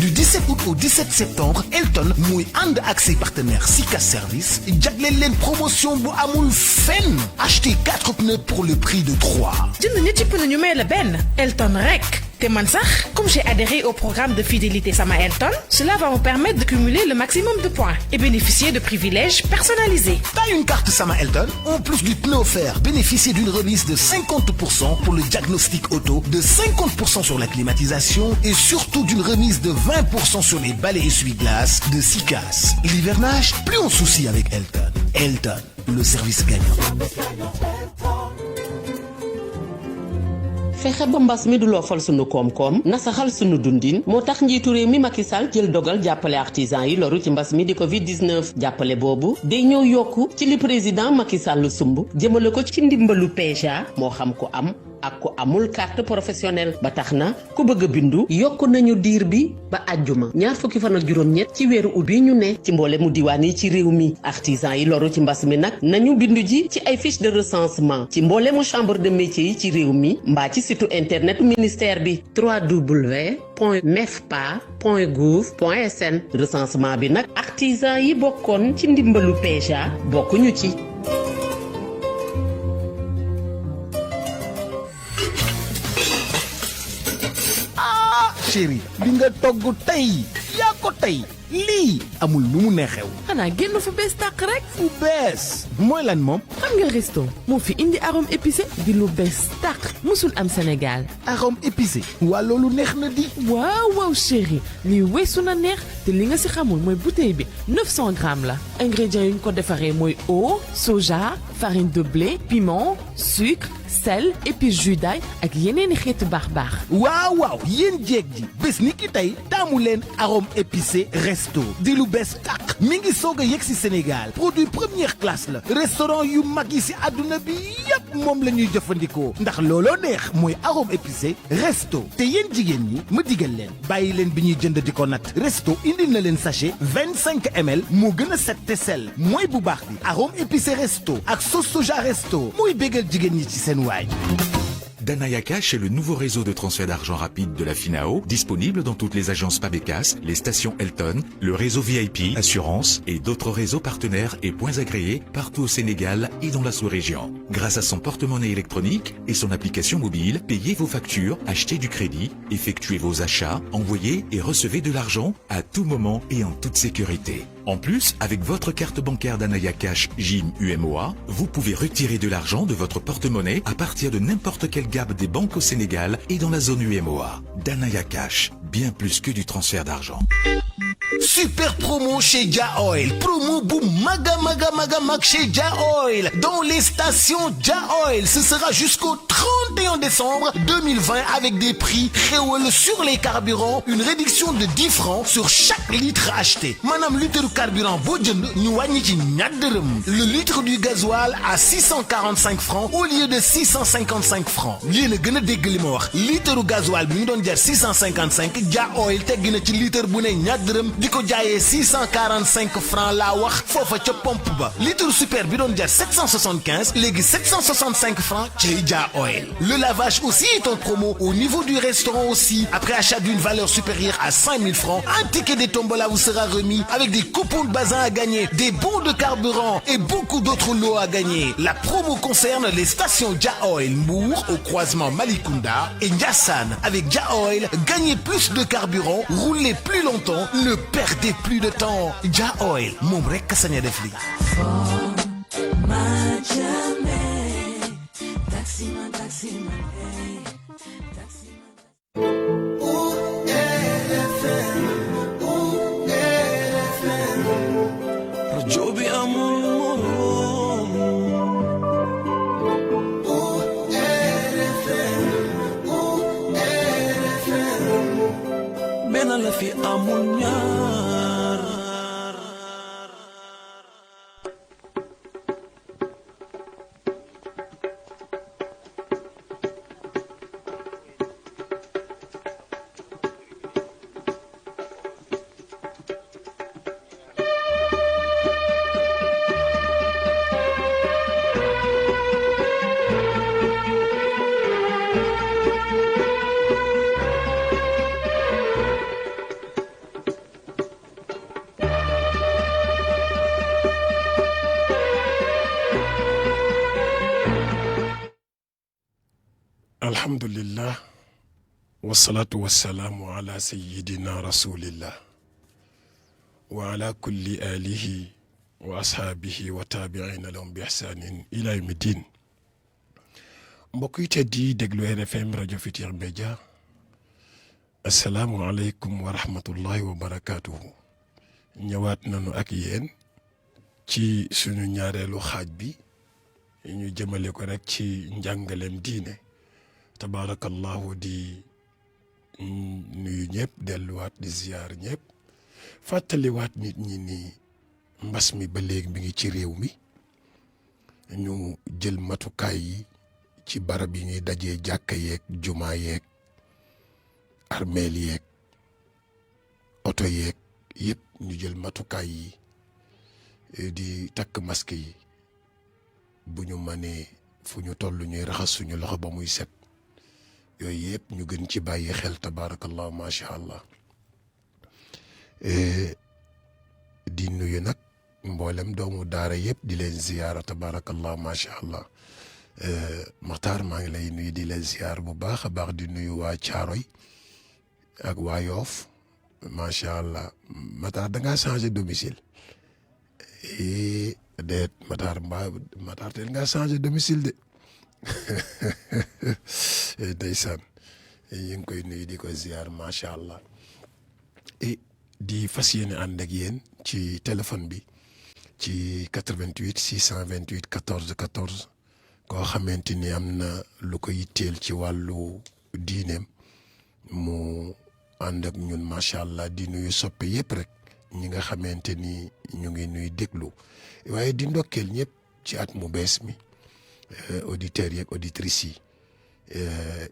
Du 17 août au 17 septembre, Elton mooy ànd ak ses partenaires Sika Service jagleel leen promotion bu amul fenn. Achetez 4 pneus pour le prix de 3. Jënd ñetti pneu ñu may la benn. Elton rek. Te man sax, comme j'ai adhéré au programme de fidélité Sama Elton, cela va me permettre de cumuler le maximum de points et bénéficier de privilèges personnalisés. T'as une carte Sama Elton? En plus du pneu offert, bénéficiez d'une remise de 50% pour le diagnostic auto, de 50% sur la climatisation et surtout d'une remise de 20% sur les balais essuie-glace de Sicas. L'hivernage, plus on soucie avec Elton. Elton, le service gagnant. fexe ba mbas mi du loofal sunu koom-koom nasaxal sunu dundin moo tax njiitu réew mi Macky Sall jël dogal jàppale artisan yi loru ci mbas mi di Covid-19 jàppale boobu day ñëw yokku ci li président Macky Sall sumb jëmale ko ci ndimbalu PEJA moo xam ko am ak ko amul carte professionnelle ba tax na ku bëgg a bindu yokku nañu diir bi ba àjjuma ñaar fukki fan ak juróom-ñett ci weeru ut bi ñu ne ci mboole mu diwaan yi ci réew mi artisan yi loru ci mbas mi nag nañu bindu ji ci ay fiche de recensement ci mboole mu chambre de métier yi ci réew mi mbaa ci site internet ministère bi www.mefpa.gouv.sn recensement bi nag artisan yi bokkoon ci ndimbalu PEJA bokkuñu ci. Chérie, li nga togg tey yaa ko tey lii amul nu mu neexew. xanaa génn fu bees tàq rek. fu bees mooy lan moom. xam nga resto moo fi indi arôme épicé di lu bees tàq musul am Sénégal. arôme épicé waa loolu neex na di. waaw waaw chérie lii weesu na neex te li nga si xamul mooy bouteille bi 900 grammes la. ingrédients yu ñu ko defaree mooy eau soja farine de blé piment sucre sel épices jus d'ail ak yeneeni xeetu baax. waaw waaw yéen jeeg ji bés ni ki tey taamu leen arôme épicé resto di lu bees tàq mi ngi soog a yegg si Sénégal produit première classe la restaurant yu mag yi si àdduna bi yépp moom la ñuy jëfandikoo ndax looloo neex mooy arôme épicé resto te yéen jigéen ñi ma digal leen bàyyi leen bi ñuy jënd di ko nat resto indi na leen sachet 25 ml moo gën a set te sell mooy bu baax bi arôme épicé resto ak sauce soja resto mooy bégal jigéen ñi ci seen waay. Danaya Cash est le nouveau réseau de transfert d'argent rapide de la FINAO, disponible dans toutes les agences Pabecas, les stations Elton, le réseau VIP, assurance et d'autres réseaux partenaires et points agréés partout au Sénégal et dans la sous-région. Grâce à son porte-monnaie électronique et son application mobile, payez vos factures, achetez du crédit, effectuez vos achats, envoyez et recevez de l'argent à tout moment et en toute sécurité. En plus, avec votre carte bancaire Danaya Cash JIM UMOA, vous pouvez retirer de l'argent de votre porte-monnaie à partir de n'importe quelle gamme des banques au Sénégal et dans la zone UMOA. Danaya Cash, bien plus que du transfert d'argent. Super promo chez Ja Oil. Promo bu maga chez Ja Oil. Dans les stations Ja Oil. Ce sera jusqu'au 31 décembre 2020 avec des prix réels sur les carburants. Une réduction de 10 francs sur chaque litre acheté. Madame litre carburant Bodjen, le litre du gasoil à 645 francs au lieu de 655 francs. Litre gasoil, 655, Ja Oil, litre diko jaayé 645 francs la wax fofa ca pompe ba litre super bi doon jar 775 légui 765 francs ci Ja Oil Le lavage aussi est en promo au niveau du restaurant aussi. Après achat d'une valeur supérieure à 5 000 francs, un ticket de tombola vous sera remis avec des coupons de bazin à gagner, des bons de carburant et beaucoup d'autres lots à gagner. La promo concerne les stations Ja Oil Mour au croisement Malikunda et Ndiassane. Avec Ja Oil, gagnez plus de carburant, roulez plus longtemps, ne perdez plus de temps. Ja Oil, moom rek ka sañ a def li. fi amul ñaar. alhamdulillah wasalaatu wasalaamu ala sayidina rasulillah wa ala kulli alihi wa ashaabihi wa taabiina lahum bi ihsaanin ila yawmi diin. mbokk yi tedd yi déglu RFM rajo Futurs Médias, asalaamu aleykum wa rahmatullahi wa barakaatuhu. ñëwaat nañu ak yéen ci suñu ñaareelu xaaj bi ñu jëmale ko rek ci njàngaleem diine. tabaarakallahu di nuyu ñëpp delluwaat di ziyaar ñëpp fàttaliwaat nit ñi ni mbas mi ba léegi mi ngi ci réew mi ñu jël matukaay yi ci barab yi ñuy dajee jàkka yeeg jumaa yeeg armeel yeeg oto yeeg yëpp ñu jël matukaay yi di takk masque yi bu ñu mënee fu ñu toll ñuy raxas suñu loxo ba muy set. yooyu yëpp ñu gën ci bàyyi xel tabaarakallah macha allah di nuyu nag mboolem doomu daara yëpp di leen ziyaara tabaarakallah macha allah Maxtaar maa ngi lay nuyu di leen ziyaar bu baax a baax di nuyu waa Caaroy ak waa Yoof macha allah Maxtaar da ngaa changé domicile déet Maxtaar teel ngaa changé domicile de. ndeysaan ñu ngi koy nuyu di ko ziar macha allah di fas yéene ànd ak yéen ci téléphone bi ci 88 628 14 14 koo xamante ni am na lu ko yitteel ci wàllu diineem mu ànd ak ñun macha allah di nuyu soppe yëpp rek ñi nga xamante ni ñu ngi nuy déglu waaye di ndokkeel ñëpp ci at mu bees mi. auditeurs yeeg auditrices yi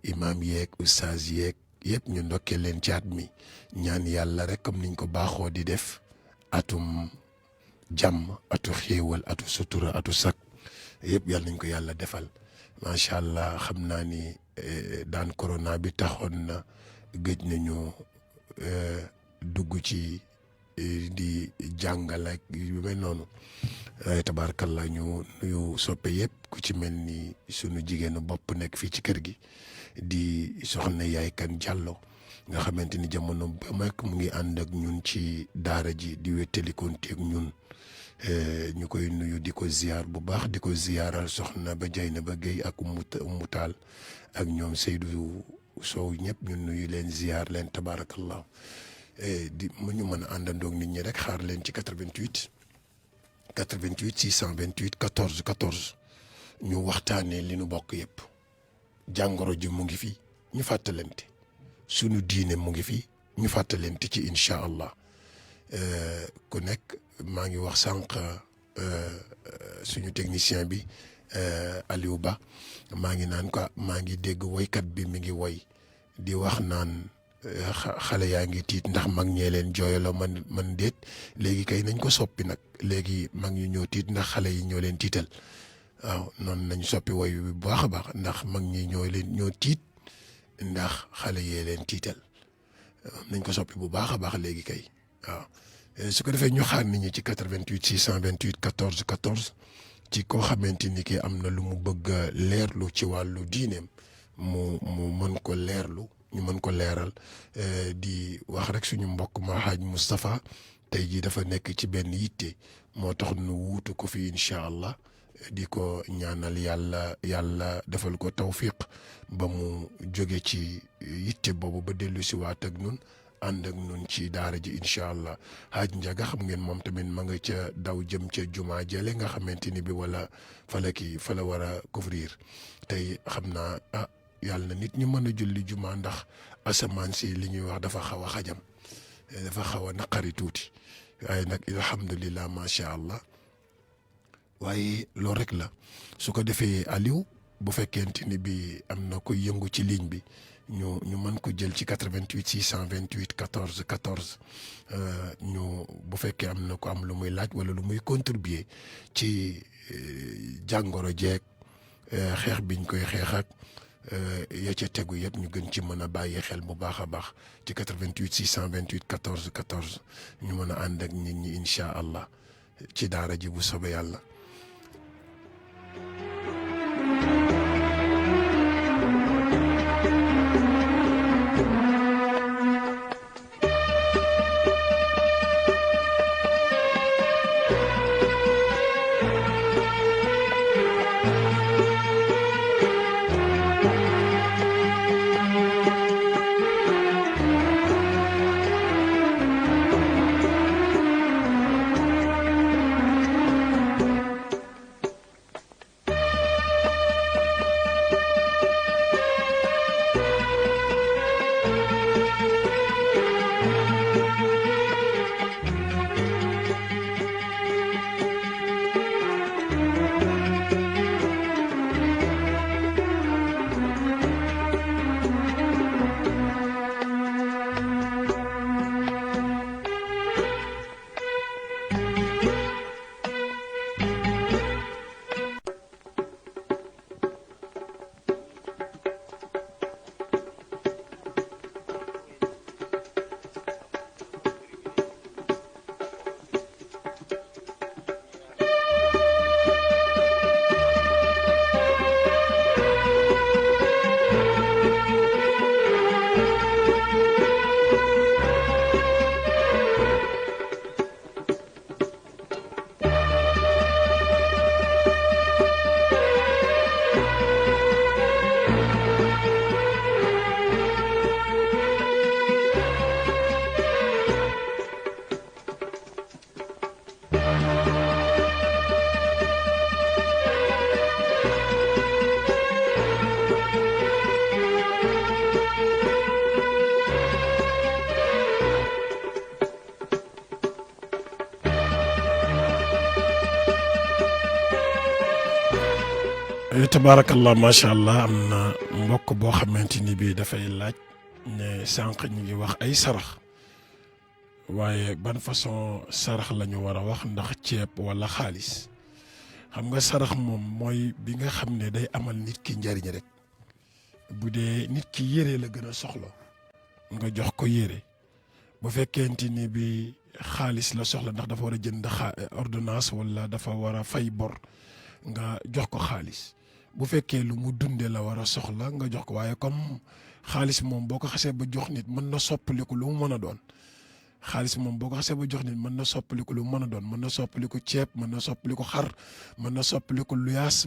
imam yeeg oustaz yeeg yëpp ñu ndokkee leen ci at mi ñaan yàlla rek comme niñ ko baaxoo di def atum jàmm atu xéewal atu sutura atu sak yëpp yàlla nañ ko yàlla defal macha allah xam naa ni daan corona bi taxoon na gëj nañu dugg ci di jàngal ak yu mel noonu waaye tabaarakallah ñu nuyu soppe yëpp ku ci mel ni sunu jigéenu bopp nekk fii ci kër gi di soxna Yaay Kan Jàllo nga xamante ni jamono ba mag mu ngi ànd ak ñun ci daara ji di wéttalikoonte ak ñun ñu koy nuyu di ko ziar bu baax di ko ziaral soxna ba Jayna ba Géy ak Umu Taal ak ñoom Seydou Sow ñëpp ñu nuyu leen ziar leen tabaarakallah di mu ñu mën a àndandoog nit ñi rek xaar leen ci 88 628 14 14 ñu waxtaanee li nu bokk yëpp jàngoro ji mu ngi fi ñu fàttalante sunu diine mu ngi fi ñu fàttalante ci incha allah ku nekk maa ngi wax sànq suñu technicien bi Aliou Ba maa ngi naan ko maa ngi dégg woykat bi mi ngi woy di wax naan xale yaa ngi tiit ndax mag ñee leen jooyaloo man déet léegi kay nañ ko soppi nag léegi mag ñu ñoo tiit ndax xale yi ñoo leen tiital waaw noonu nañ soppi woy bi bu baax a baax ndax mag ñi ñoo tiit ndax xale yee leen tiital nañ ko soppi bu baax a baax léegi kay waaw su ko defee ñu xaar nit ñi ci 88 628 14 14 ci koo xamante ni ki am na lu mu bëgg a leerlu ci wàllu diineem mu mën ko leerlu ñu mën ko leeral di wax rek suñu mbokk ma Haaj Moustapha tey jii dafa nekk ci benn yitte moo tax nu wuutu ko fi incha allah di ko ñaanal yàlla defal ko tawfiq ba mu jóge ci yitte boobu ba dellu si waat ak nun ànd ak nun ci daara ji incha allah Haaj Njaga xam ngeen moom tamit ma nga ca daw jëm ca jumaa jële nga xamante ni bi wala fa la war a couvrir tey xam naa yàlla na nit ñu mën a julli jumaa ndax asamaan si li ñuy wax dafa xaw a xajam dafa xaw a naqari tuuti waaye nag alhamdulilah macha allah waaye loolu rek la su ko defee Aliou bu fekkente ni bi am na ko yëngu ci ligne bi ñu mën ko jël ci 88 628 14 14 ñu bu fekkee am na ko am lu muy laaj wala lu muy contribuer ci jàngoro jeeg xeex biñ koy xeex ak ya ca tegu yëpp ñu gën ci mën a bàyyi xel bu baax a baax ci 88 628 14 14 ñu mën a ànd ak nit ñi incha allah ci daara ji bu soobee yàlla. tabaarakallah macha allah am na mbokk boo xamante ni bii dafay laaj ne sànq ñu ngi wax ay sarax waaye ban façon sarax la ñu war a wax ndax ceeb wala xaalis xam nga sarax moom mooy bi nga xam ne day amal nit ki njariñ rek bu dee nit ki yére la gën a soxla nga jox ko yére bu fekkente ni bi xaalis la soxla ndax dafa war a jënd ordonnance wala dafa war a fay bor nga jox ko xaalis bu fekkee lu mu dundee la war a soxla nga jox ko waaye comme xaalis moom boo ko xasee ba jox nit mën na soppaliku lu mu mën a doon xaalis moom boo ko xasee ba jox nit mën na soppaliku lu mu mën a doon mën na soppaliku ceeb mën na soppaliku xar mën na soppaliku luyaas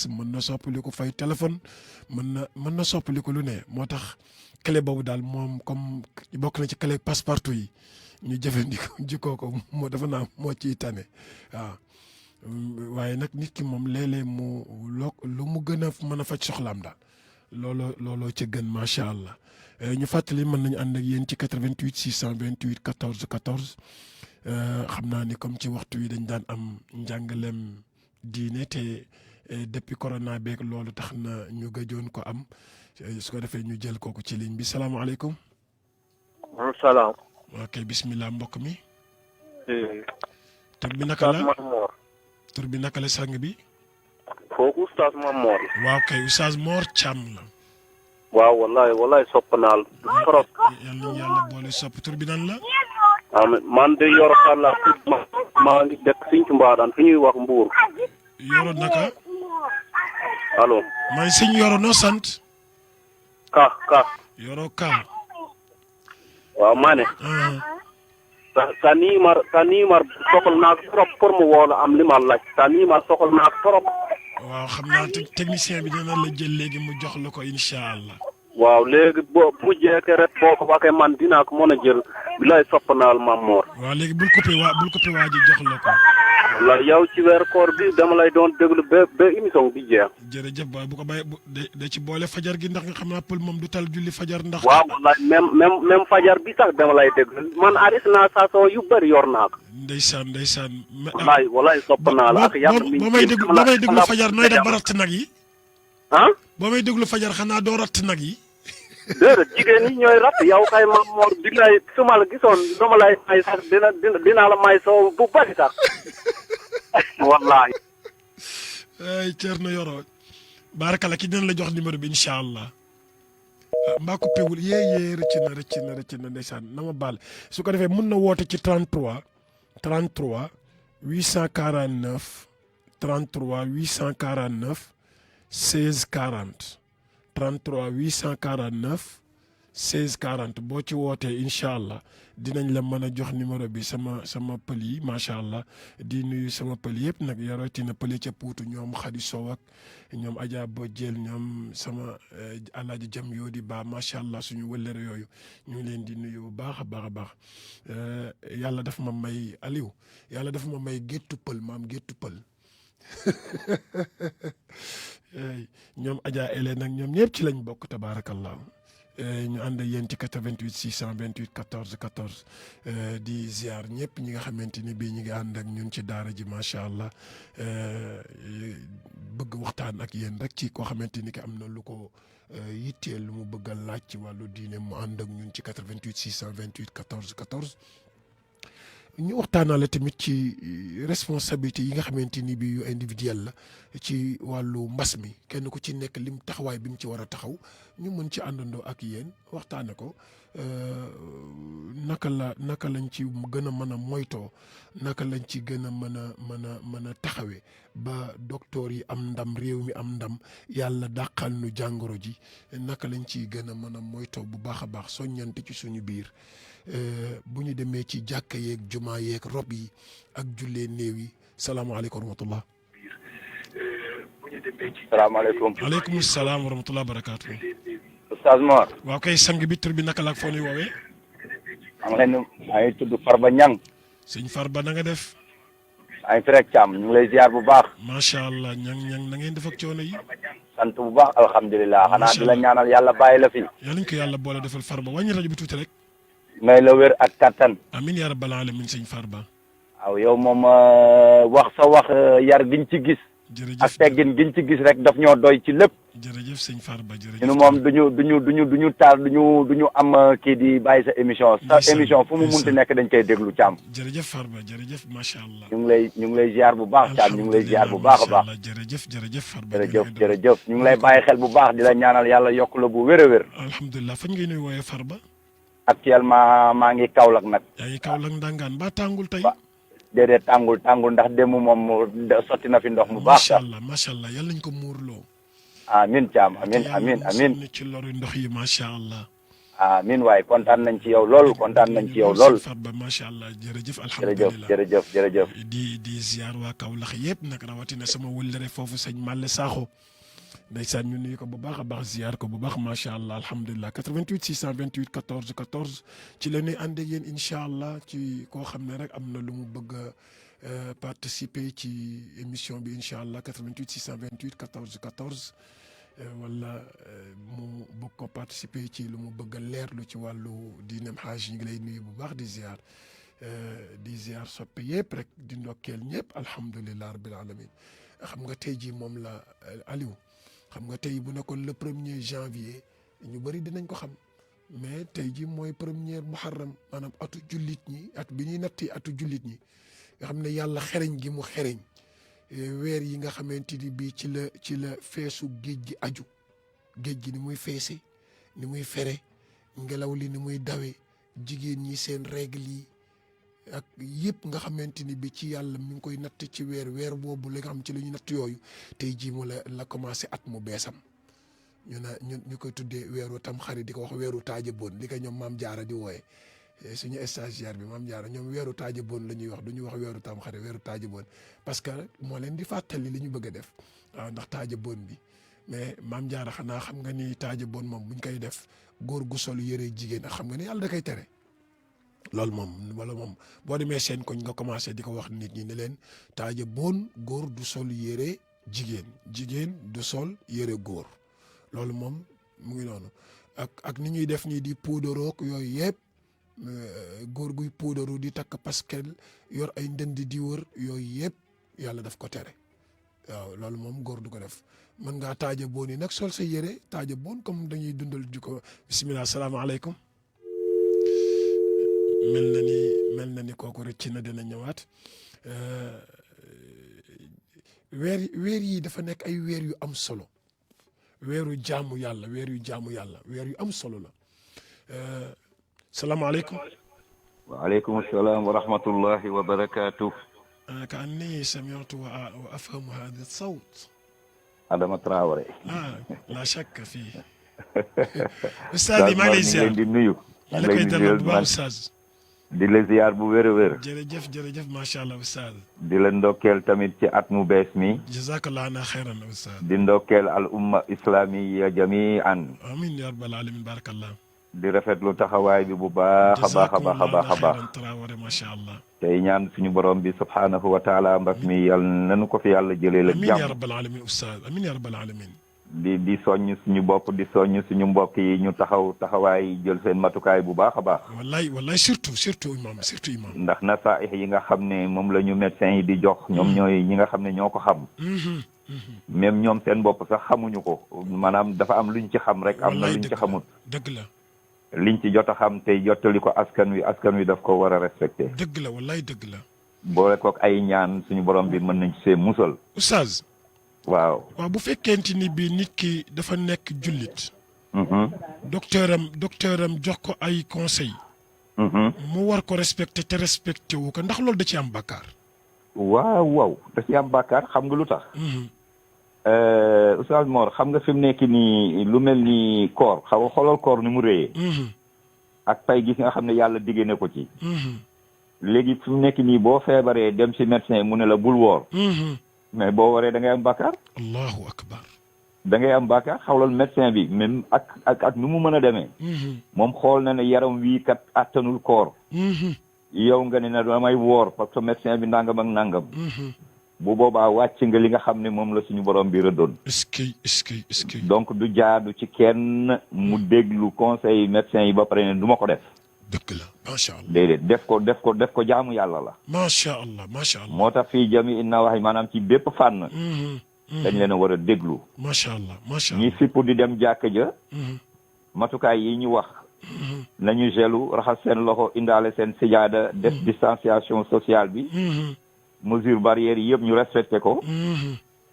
mën na soppaliku fay téléphone mën na soppaliku lu ne moo tax clé boobu daal moom comme bokk na ci clé passe-partout yi ñu jëfandikoo jikkoo ko moo dafa naa moo ciy tane waaw waaye nag nit ki moom léeg-léeg mu lu mu gën a mën a faj soxlaam daal looloo ca gën macha allah ñu fàttali mën nañu ànd ak yéen ci 88 628 14 14 xam naa ni comme ci waxtu wi dañ daan am njàngaleem diine te depuis corona beeg loolu tax na ñu gëjoon ko am su ko defee ñu jël kooku ci ligne bi salaamaaleykum. maaleykum salaam. ok bismillah mbokk mi. tur bi naka la tur bi naka la sang bi. kooku oustaz Mamor. waaw kay oustaz Mor Thiam la. waaw wallaay sopp naa la trop. yal nañu yàlla boole sopp tur bi nan la. man de Yoro Kalla maa ngi dëkk Sinthiou Mbadane fi ñuy wax Mbour. Yoro naka. allo. may sëñ Yoro noo sant. Ka. Yoro Ka. waaw maa ne. sa numéro soxal naa ko trop pour mu woo la am li ma laaj sa numéro soxal naa ko trop. waaw xam naa technicien bi dina la jël léegi mu jox la ko incha allah. waaw léegi bu jeexee rek boo ko waxee man dinaa ko mën a jël bi lay sopp naal Mamor. waaw léegi bul coupé waa ji jox la ko. la yow ci weer koor bi dama lay doon déglu ba émission bi jeex. jërëjëf waaye bu ko bàyyi da ci boole fajar gi ndax nga xam naa pël moom du tal julli fajar ndax. waaw wallaay même fajar bi sax dama lay déglu man aris naa station yu bëri yor naa ko. ndeysaan. wallaay sopp naa la ak yàlla mi. boo may déglu fajar nooy def ba ratt nag yi. ah. boo may déglu fajar xanaa doo ratt nag yi. déedéet jigéen ñi ñooy ratt yow kay Mamor bi lay su ma la gisoon dama lay may sax dinaa la may soo bu bari sax wallahi. ay Thierno Yoro barakala ki dina la jox numéro bi incha allah. mbaa ko pewul yee rëcc na ndeysaan na ma baal su ko defee mun na woote ci 33 849 16 40 33 849 16 40 boo ci wootee incha allah dinañ la mën a jox numéro bi sama pël yi macha allah di nuyu sama pël yëpp nag yarotina pël ca Puutu ñoom Xadi Sow ak ñoom Adja Bojjel ñoom sama alaaji jam yoo di baa macha allah suñu wëllëre yooyu ñu ngi leen di nuyu bu baax a baax yàlla dafa ma may Aliou yàlla dafa ma may géttu pël maam géttu pël ñoom Adja Ele nag ñoom ñëpp ci lañ bokk tabaarakallah ñu ànd ak yéen ci 88 628 14 14 di ziar ñëpp ñi nga xamante ni bii ñi ngi ànd ak ñun ci daara ji macha allah bëgg waxtaan ak yéen rek ci koo xamante ni ki am na lu ko yitteel lu mu bëgg a laaj ci wàllu diine mu ànd ak ñun ci 88 628 14 14. ñu waxtaanale tamit ci responsabilité yi nga xamante ni bii yu individuel la ci wàllu mbas mi kenn ku ci nekk lim taxawaay bi mu ci war a taxaw ñu mën ci àndandoo ak yéen waxtaane ko naka lañ ci gën a mën a moytoo naka lañ ci gën a mën a taxawee ba docteur yi am ndam réew mi am ndam yàlla dàqal nu jàngoro ji naka lañ ciy gën a mën a moytoo bu baax a baax soññante ci suñu biir. bu ñu demee ci jàkka yeeg jumaa yeeg rob yi ak jullee néew yi salaamaaleykum wa rahmatullah. salaamaaleykum. waaleykum salaam wa rahmatullah barakaatu. Oustaz Mor. waaw kay sang bi tur bi naka la ak foo ñuy woowee. maa ngi tudd Farba Niang. sëñ Farba na nga def. maa ngi fi rek Thiam ñu ngi lay ziar bu baax. macha allah ñang na ngeen def ak coono yi. sant bu baax alhamdulilah. xanaa di la ñaanal yàlla bàyyi la fi. yàlla ñu ko yàlla boole defal Farba wàññi rajo bi tuuti rek. may la wér ak kattan. amiin yaa rabbal alamin sëñ Farba. waaw yow moom wax yar giñ ci gis. jërëjëf ak teggin giñ ci gis rek daf ñoo doy ci lépp. jërëjëf sëñ Farba jërëjëf. ñun moom duñu taal duñu am kii di bàyyi sa émission. sa émission fu mu munti nekk dañ koy déglu Thiam. jërëjëf Farba jërëjëf macha allah. ñu ngi lay ziar bu baax Thiam ñu ngi lay ziar bu baax a baax. jërëjëf Farba. jërëjëf ñu ngi lay bàyyi xel bu baax di la ñaanal yàlla yokk la bu wér a wér. alhamdulilah fañ ngay nuy wooyee Farba. actuellement maa ngi Kaolack nag. yaa ngi Kaolack ndangaan ba tàngul tey. déedéet tàngul ndax démb moom sotti na fi ndox mu baax. macha allah yàlla nañ ko muurloo. amiin Thiam amiin ci loru ndox yi macha allah. amiin waaye kontaan nañ ci yow lool kontaan nañ ci yow lool. Farba macha allah jërëjëf alhamdulilah jërëjëf. di ziar waa Kaolack yëpp nag rawatina sama wëllëre foofu sëñ Malle Sakho. ndeysaan ñu nuyu ko bu baax a baax ziar ko bu baax macha allah alhamdulilah 88 628 14 14 ci la ñuy ànd ak yéen incha allah ci koo xam ne rek am na lu mu bëgg a participer ci émission bi incha allah 88 628 14 14 wala mu bëgg ko participer ci lu mu bëgg a leerlu ci wàllu diinem xaaj ñu ngi lay nuyu bu baax di ziar soppe yëpp rek di ndokkeel ñëpp alhamdulilah rabbil alamin xam nga tey jii moom la Aliou. xam nga tey bu nekkoon le 1er janvier ñu bëri dinañ ko xam mais tey ji mooy premier muharram maanaam atu jullit ñi at bi ñuy natti atu jullit ñi nga xam ne yàlla xereñ gi mu xereñ weer yi nga xamante ni bii ci la feesu géej gi aju géej gi ni muy feese ni muy fere ngelaw li ni muy dawe jigéen ñi seen règle yi ak yëpp nga xamante ni bi ci yàlla mi ngi koy natt ci weer boobu la nga xam ci la ñu natt yooyu tey jii mu la commencé at mu beesam ñu koy tuddee weeru tam xarit di ko wax weeru taaja boon li ko ñoom maam jaara di wooye suñu stagiaire bi maam jaara ñoom weeru taaja boon la ñuy wax du ñu wax weeru tam xarit weeru taaja boon parce que moo leen di fàttali li ñu bëgg a def waaw ndax taaja boon bi mais maam jaara xanaa xam nga ni taaja boon moom buñ koy def góor gu sol yëre jigéen ak xam nga ni yàlla da koy tere loolu moom boo demee seen koñ nga commencé di ko wax nit ñi ne leen taaja boon góor du sol yëre jigéen du sol yëre góor loolu moom mu ngi noonu ak ni ñuy def nii di puudaroog yooyu yëpp góor guy puudaru di takk paskel yor ay ndënd di wër yooyu yëpp yàlla daf ko tere waaw loolu moom góor du ko def mën ngaa taaja boon yi nag sol sa yére taaja boon comme dañuy dundal di ko bisimilah salaamaaleykum mel na ni kooku rëcc na dina ñëwaat weer yi dafa nekk ay weer yu am solo weeru jaamu yàlla weer yu am solo la salaamaaleykum. waaleykum salaam wa rahmatullahi wa barakaatu. كأني سمعت وأفهم هذا الصوت. Adama Traoré. لا شك فيه. أستاذي maa ngi lay ziar di nuyu. maa ngi lay dalal bu baax Oustaz. di la ziar bu wér a wér. jërëjëf macha allah Oustaz. di la ndokkeel tamit ci at mu bees mi. jazakallah ana xayran Oustaz. di ndokkeel al umma islamiya jamian. amiin ya rabbal alamin barakallah. di rafetlu taxawaay bi bu baax a baax a baax a baax a baax. Traoré macha allah. tey ñaan suñu borom bi subhaanahu wa taala mbas mi yàlla nanu ko fi yàlla jëlee la. amiin ya rabbal alamin Oustaz amiin ya rabbal alamin. di soññ suñu bopp di soññ suñu mbokk yi ñu taxawaay jël seen matukaay bu baax a baax. wallaay surtout imam. ndax nasaaix yi nga xam ne moom la ñu médecins yi di jox. ñoom ñooy ñi nga xam ne ñoo ko xam. même ñoom seen bopp sax xamuñu ko maanaam dafa am luñ ci xam rek. am na luñ ci xamut. dëgg la. liñ ci jot a xam tey jottali ko askan wi daf ko war a respecté. dëgg la wallaay dëgg la. boole kook ay ñaan suñu borom bi mën nañ ci see musal. Oustaz. waaw bu fekkente ni bii nit ki dafa nekk jullit. docteur am jox ko ay conseil mu war ko respecté te respecté wu ko ndax loolu da ci am bàkkaar. waaw da ci am bàkkaar xam nga lu tax. Oustaz Mor xam nga fi mu nekk nii lu mel ni koor xaw a xoolal koor ni mu réyee. ak pay gis nga xam ne yàlla diggee na ko ci. léegi fi mu nekk nii boo feebaree dem ci médecin mu ne la bul woor. mais boo waree da ngay am bàkkaar. allahu akbar. da ngay am bàkkaar xawlal médecin bi même ak nu mu mën a demee. moom xool na ne yaram wii kat attanul koor. yow nga ne na damay woor parce que médecin bi nangam ak nangam. bu boobaa wàcc nga li nga xam ne moom la suñu borom bi rëddoon. est-ce que. donc du jaadu ci kenn mu déglu conseil médecin yi ba pare ne du ma ko def. dëgg la macha allah. déedéet def ko jaamu yàlla la. macha allah. moo tax fii jami inna wax maanaam ci bépp fànn. dañ leen a war a déglu. macha allah ñi fippu di dem jàkka ja. matukaay yi ñu wax. nañu gelu raxas seen loxo indaale seen sijaada def distanciation sociale bi. mesure barrière yi yëpp ñu respecté ko.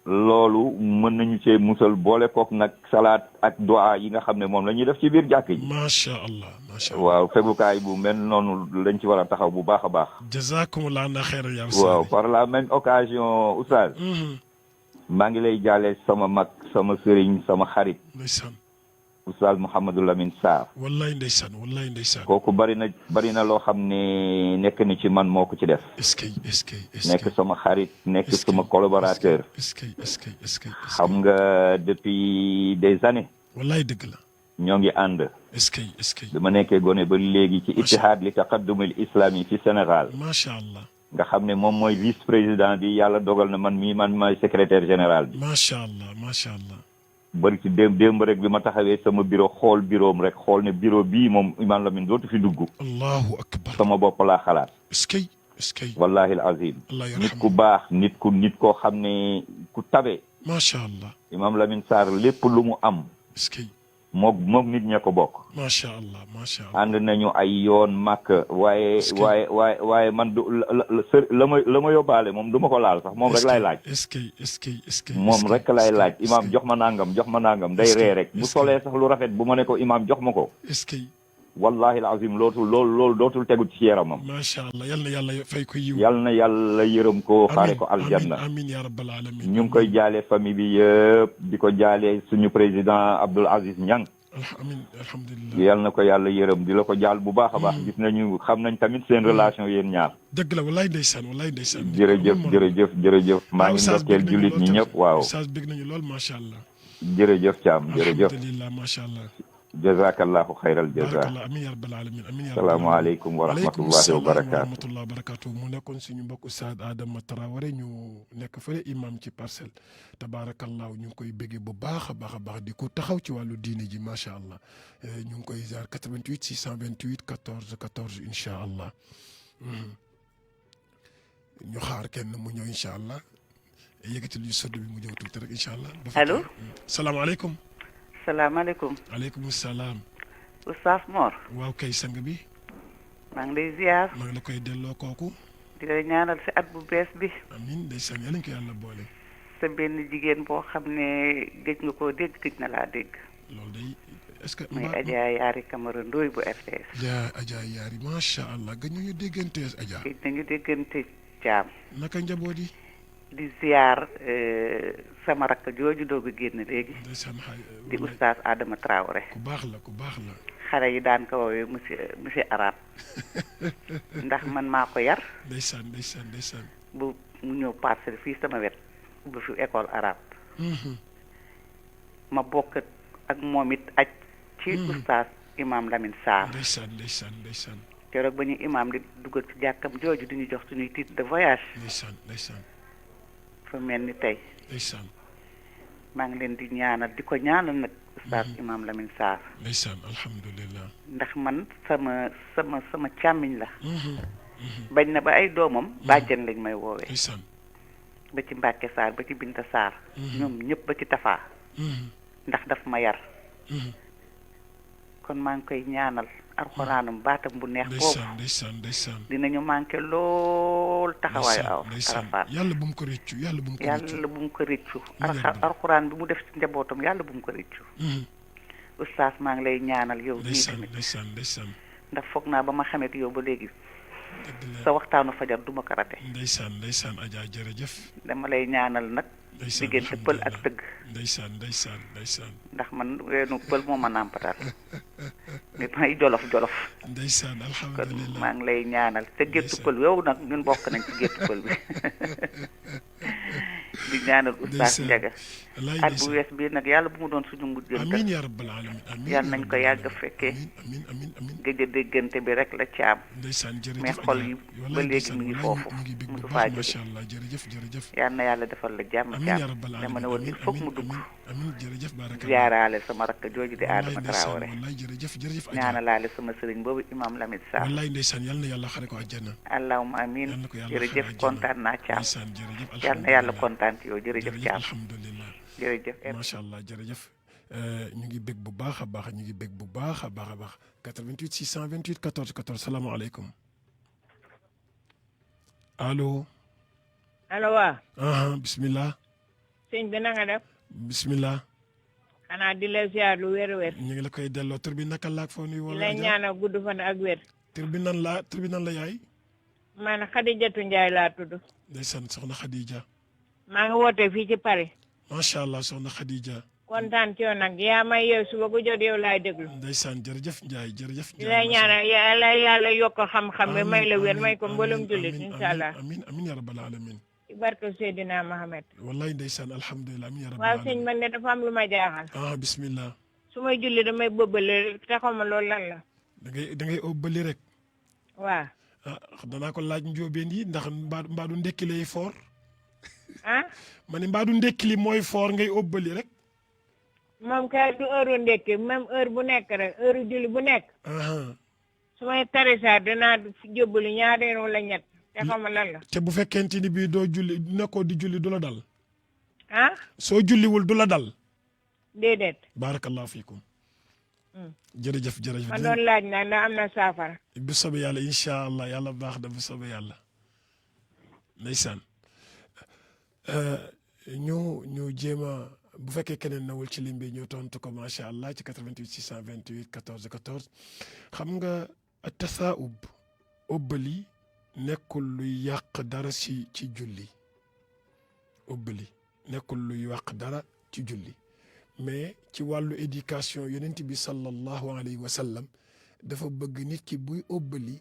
loolu mën nañu cee musal boole kook nag salaat ak du'a yi nga xam ne moom la ñuy def ci biir jàkk ji. macha allah. waaw fegukaay bu mel noonu lañ ci war a taxaw bu baax a baax. jazakumullah na xeer ya waaw par la même occasion oustaz. maa ngi lay jaale sama mag sama sëriñ sama xarit. ndeysaan. oustaz Mouhamadou Lamine Sarr. wallaay ndeysaan. kooku bari na loo xam ne nekk ni ci man moo ko ci def. est-ce que nekk sama xarit nekk sama collaborateur. est-ce que xam nga depuis des années. wallaay dëgg la. ñoo ngi ànd. est-ce que. dama nekkee gone ba léegi ci ittihaad li taqaddumil islami fi Sénégal. macha allah. nga xam ne moom mooy vice président bi yàlla dogal na man maay secrétaire général bi. macha allah. bari ci démb rek bi ma taxawee sama bureau xool bureau am rek xool ne bureau bii moom Imam Lamine dootu fi dugg. allahu akbar. sama bopp laa xalaat. est-ce que. wallahi al azim. nit ku baax nit koo xam ne ku tabe. macha allah. Imam Lamine Sarr lépp lu mu am. est-ce que. moog nit ña ko bokk. macha allah macha allah. ànd nañu ay yoon màkk waaye man du la ma yóbbaale moom du ma ko laal sax moom rek lay laaj. est-ce que moom rek lay laaj imaam jox ma nangam day ree rek bu solee sax lu rafet bu ma ne ko imaam jox ma ko. est-ce que. wallahi alazim loolu dootul tegu ci yaramam. macha allah yal na yàlla fay ko yiw. yal na yàlla yërëm ko xaare ko aljanna. amiin yaa rabbal alamin. ñu ngi koy jaale famille bi yëpp di ko jaale suñu président Abdoul Aziz Niang. amiin alhamdulilah. yal na ko yàlla yërëm di la ko jaal bu baax a baax. gis nañu xam nañ tamit seen relation yéen ñaar. dëgg la wallaay ndeysaan wallaay ndeysaan. jërëjëf maa ngi ndokkeel jullit ñi ñëpp waaw. Saas bëgg nañu lool macha allah. jërëjëf Thiam jërëjëf. alhamdulilah macha allah. jazakallahu xayral jaza. amiin yaa rabbal alamin amiin yaa salaamaaleykum wa rahmatullahi wa barakaatu. mu nekkoon suñu mbokk Oustaz Adama Traoré ñu nekk fële imam ci Parcelles tabarakallahu ñu ngi koy béggee bu baax a baax di ko taxaw ci wàllu diine ji macha allah ñu ngi koy jaar 88 628 14 14 incha allah ñu xaar kenn mu ñëw incha allah yëkkati lu sodd bi mu ñëw tuuti rek incha allah. allo salaamaaleykum. salaamaaleykum. aleykum salaam. Oustaz Mor. waaw kay sang bi. maa ngi lay ziar. maa ngi la koy delloo kooku. di la ñaanal si at bu bees bi. amiin ndeysaan yàlla ñu ko yàlla boole. sa benn jigéen boo xam ne gëj nga koo dégg gëj na laa dégg. loolu day est-ce que. muy Adja Yaari Camara Ndoye bu RTS. Adja Yaari macha allah gëj nañu déggante Adja. gëj nañu déggante Thiam. naka njaboot yi. di ziar sama rakk jooju doog a génn léegi. di Oustaz Adama Traoré. ku baax la. xale yi daan ko woowee monsieur arabe ndax man maa ko yar. ndeysaan. bu mu ñëw Parcelles fii sama wet bu fi école arabe. ma bokk ak moom it aj ci Oustaz Imam Lamine Sarr. ndeysaan. keroog ba ñu imam di dugal ci jàkkam jooju di ñu jox suñuy titre de voyage. ndeysaan. fa mel ni tey. ndeysaan. maa ngi leen di ñaanal di ko ñaanal nag Oustaz Imam Lamine Sarr. ndeysaan alhamdulilah. ndax man sama càmmiñ la. bañ na ba ay doomam bàjjen lañ may woowee. ndeysaan. ba ci Mbàkke Sarr ba ci Binta Sarr. ñoom ñëpp ba ci Tafa. ndax daf ma yar. kon maa ngi koy ñaanal alxuraanam baatam bu neex boobu. ndeysaan. dinañu manqué lool taxawaayu aw Arafat. yàlla bu mu ko rëccu yàlla bu mu ko rëccu. alxuraan bi mu def ci njabootam yàlla bu mu ko rëccu. Oustaz maa ngi lay ñaanal yow. ndeysaan. ndax foog naa ba ma xamee ak yow ba léegi. sa waxtaanu fajar duma ko rate. ndeysaan Adja jërëjëf. dama lay ñaanal nag. diggante pël ak tëgg. ndeysaan. ndax man weenu pël moo ma nàmpatal. nit may jolof. ndeysaan alhamdulilah kon maa ngi lay ñaanal te géttu pël yow nag ñun bokk nañ ci géttu pël bi. di ñaanal Oustaz Ndiaga. at bu wees bii nag yàlla bu mu doon suñu mujjante. amiin yaa rabbal alamin yàlla nañ ko yàgg a fekkee. amiin gëj a déggante bi rek la caam. ndeysaan jërëjëf mais xol yi ba léegi mu ngi foofu. mosu faa jóge macha allah jërëjëf. yal na yàlla defal la jàmm amiin yaa rabbal alamin dama ne woon il faut mu dugg. amiin jërëjëf baraka ziaraale sama rakk jooju di Adama Traoré. wallaay jërëjëf ñaanalaale sama sëriñ boobu Imam Lamine Sarr. wallaay ndeysaan yal na yàlla xare ko àjjana. allahumma amiin jërëjëf kontaan naa caam. yal na yàlla kontaan ci yow jërëjëf caam. alhamdulilah jërëjëf macha allah jërëjëf ñu ngi bég bu baax a baax 88 628 14 14 salaamaaleykum allo. waaw. bismillah. sëñ bi na nga def. bismillah. xanaa di la ziar lu wér. ñu ngi la koy delloo tur bi naka laak foo nuyu. di la ñaanal gudd fan ak wér. tur bi nan la yaay. man Xadijatu Njaay laa tudd. ndeysaan soxna Xadija. maa ngi woote fii ci Paris. macha allah soxna Xadija. kontaan ci yow nag yaa may yow suba gu jot yow laay déglu. ndeysaan jërëjëf Njaay jërëjëf. di la ñaanal yàlla yokk xam-xam bi may la wér may ko mboolem jullit incha allah. amiin yaa rabbal alamin. ci barke Seydina Mohamed. wallaay ndeysaan alhamdulilah amiin yaa rabbal waaw alamin. sëñ man ne dafa am lu ma jaaxal. bismillah. su may julli damay bëbbale te xaw ma loolu lan la. da ngay ëbbali rek. waaw. danaa ko laaj njóobeen yi ndax mbaadu ndekki lay foor. ma ne mbaadu ndekki li mooy foor ngay ëbbali rek. moom kay du heure ndekki même heure bu nekk rek heure julli bu nekk. su may tarisaat dinaa jóbbali ñaari wala ñett te xaw ma lan la. te bu fekkente ni bii doo julli nekkoo di julli du la dal. ah. soo julliwul du la dal. déedéet. barakallahu fiikum. jërëjëf jërëjëf. ma doon laaj na ndax am na saafara. bu soobee yàlla incha allah yàlla baax na bu soobee yàlla. ndeysaan ñu jéem a bu fekkee keneen nawul ci lim bi ñu tontu ko macha allah ci 88 628 14 14 xam nga tasaub obbali nekkul luy yàq dara ci julli obbali nekkul luy yàq dara ci julli mais ci wàllu éducation yonent bi sallallahu alayhi wa sallam dafa bëgg nit ki buy obbali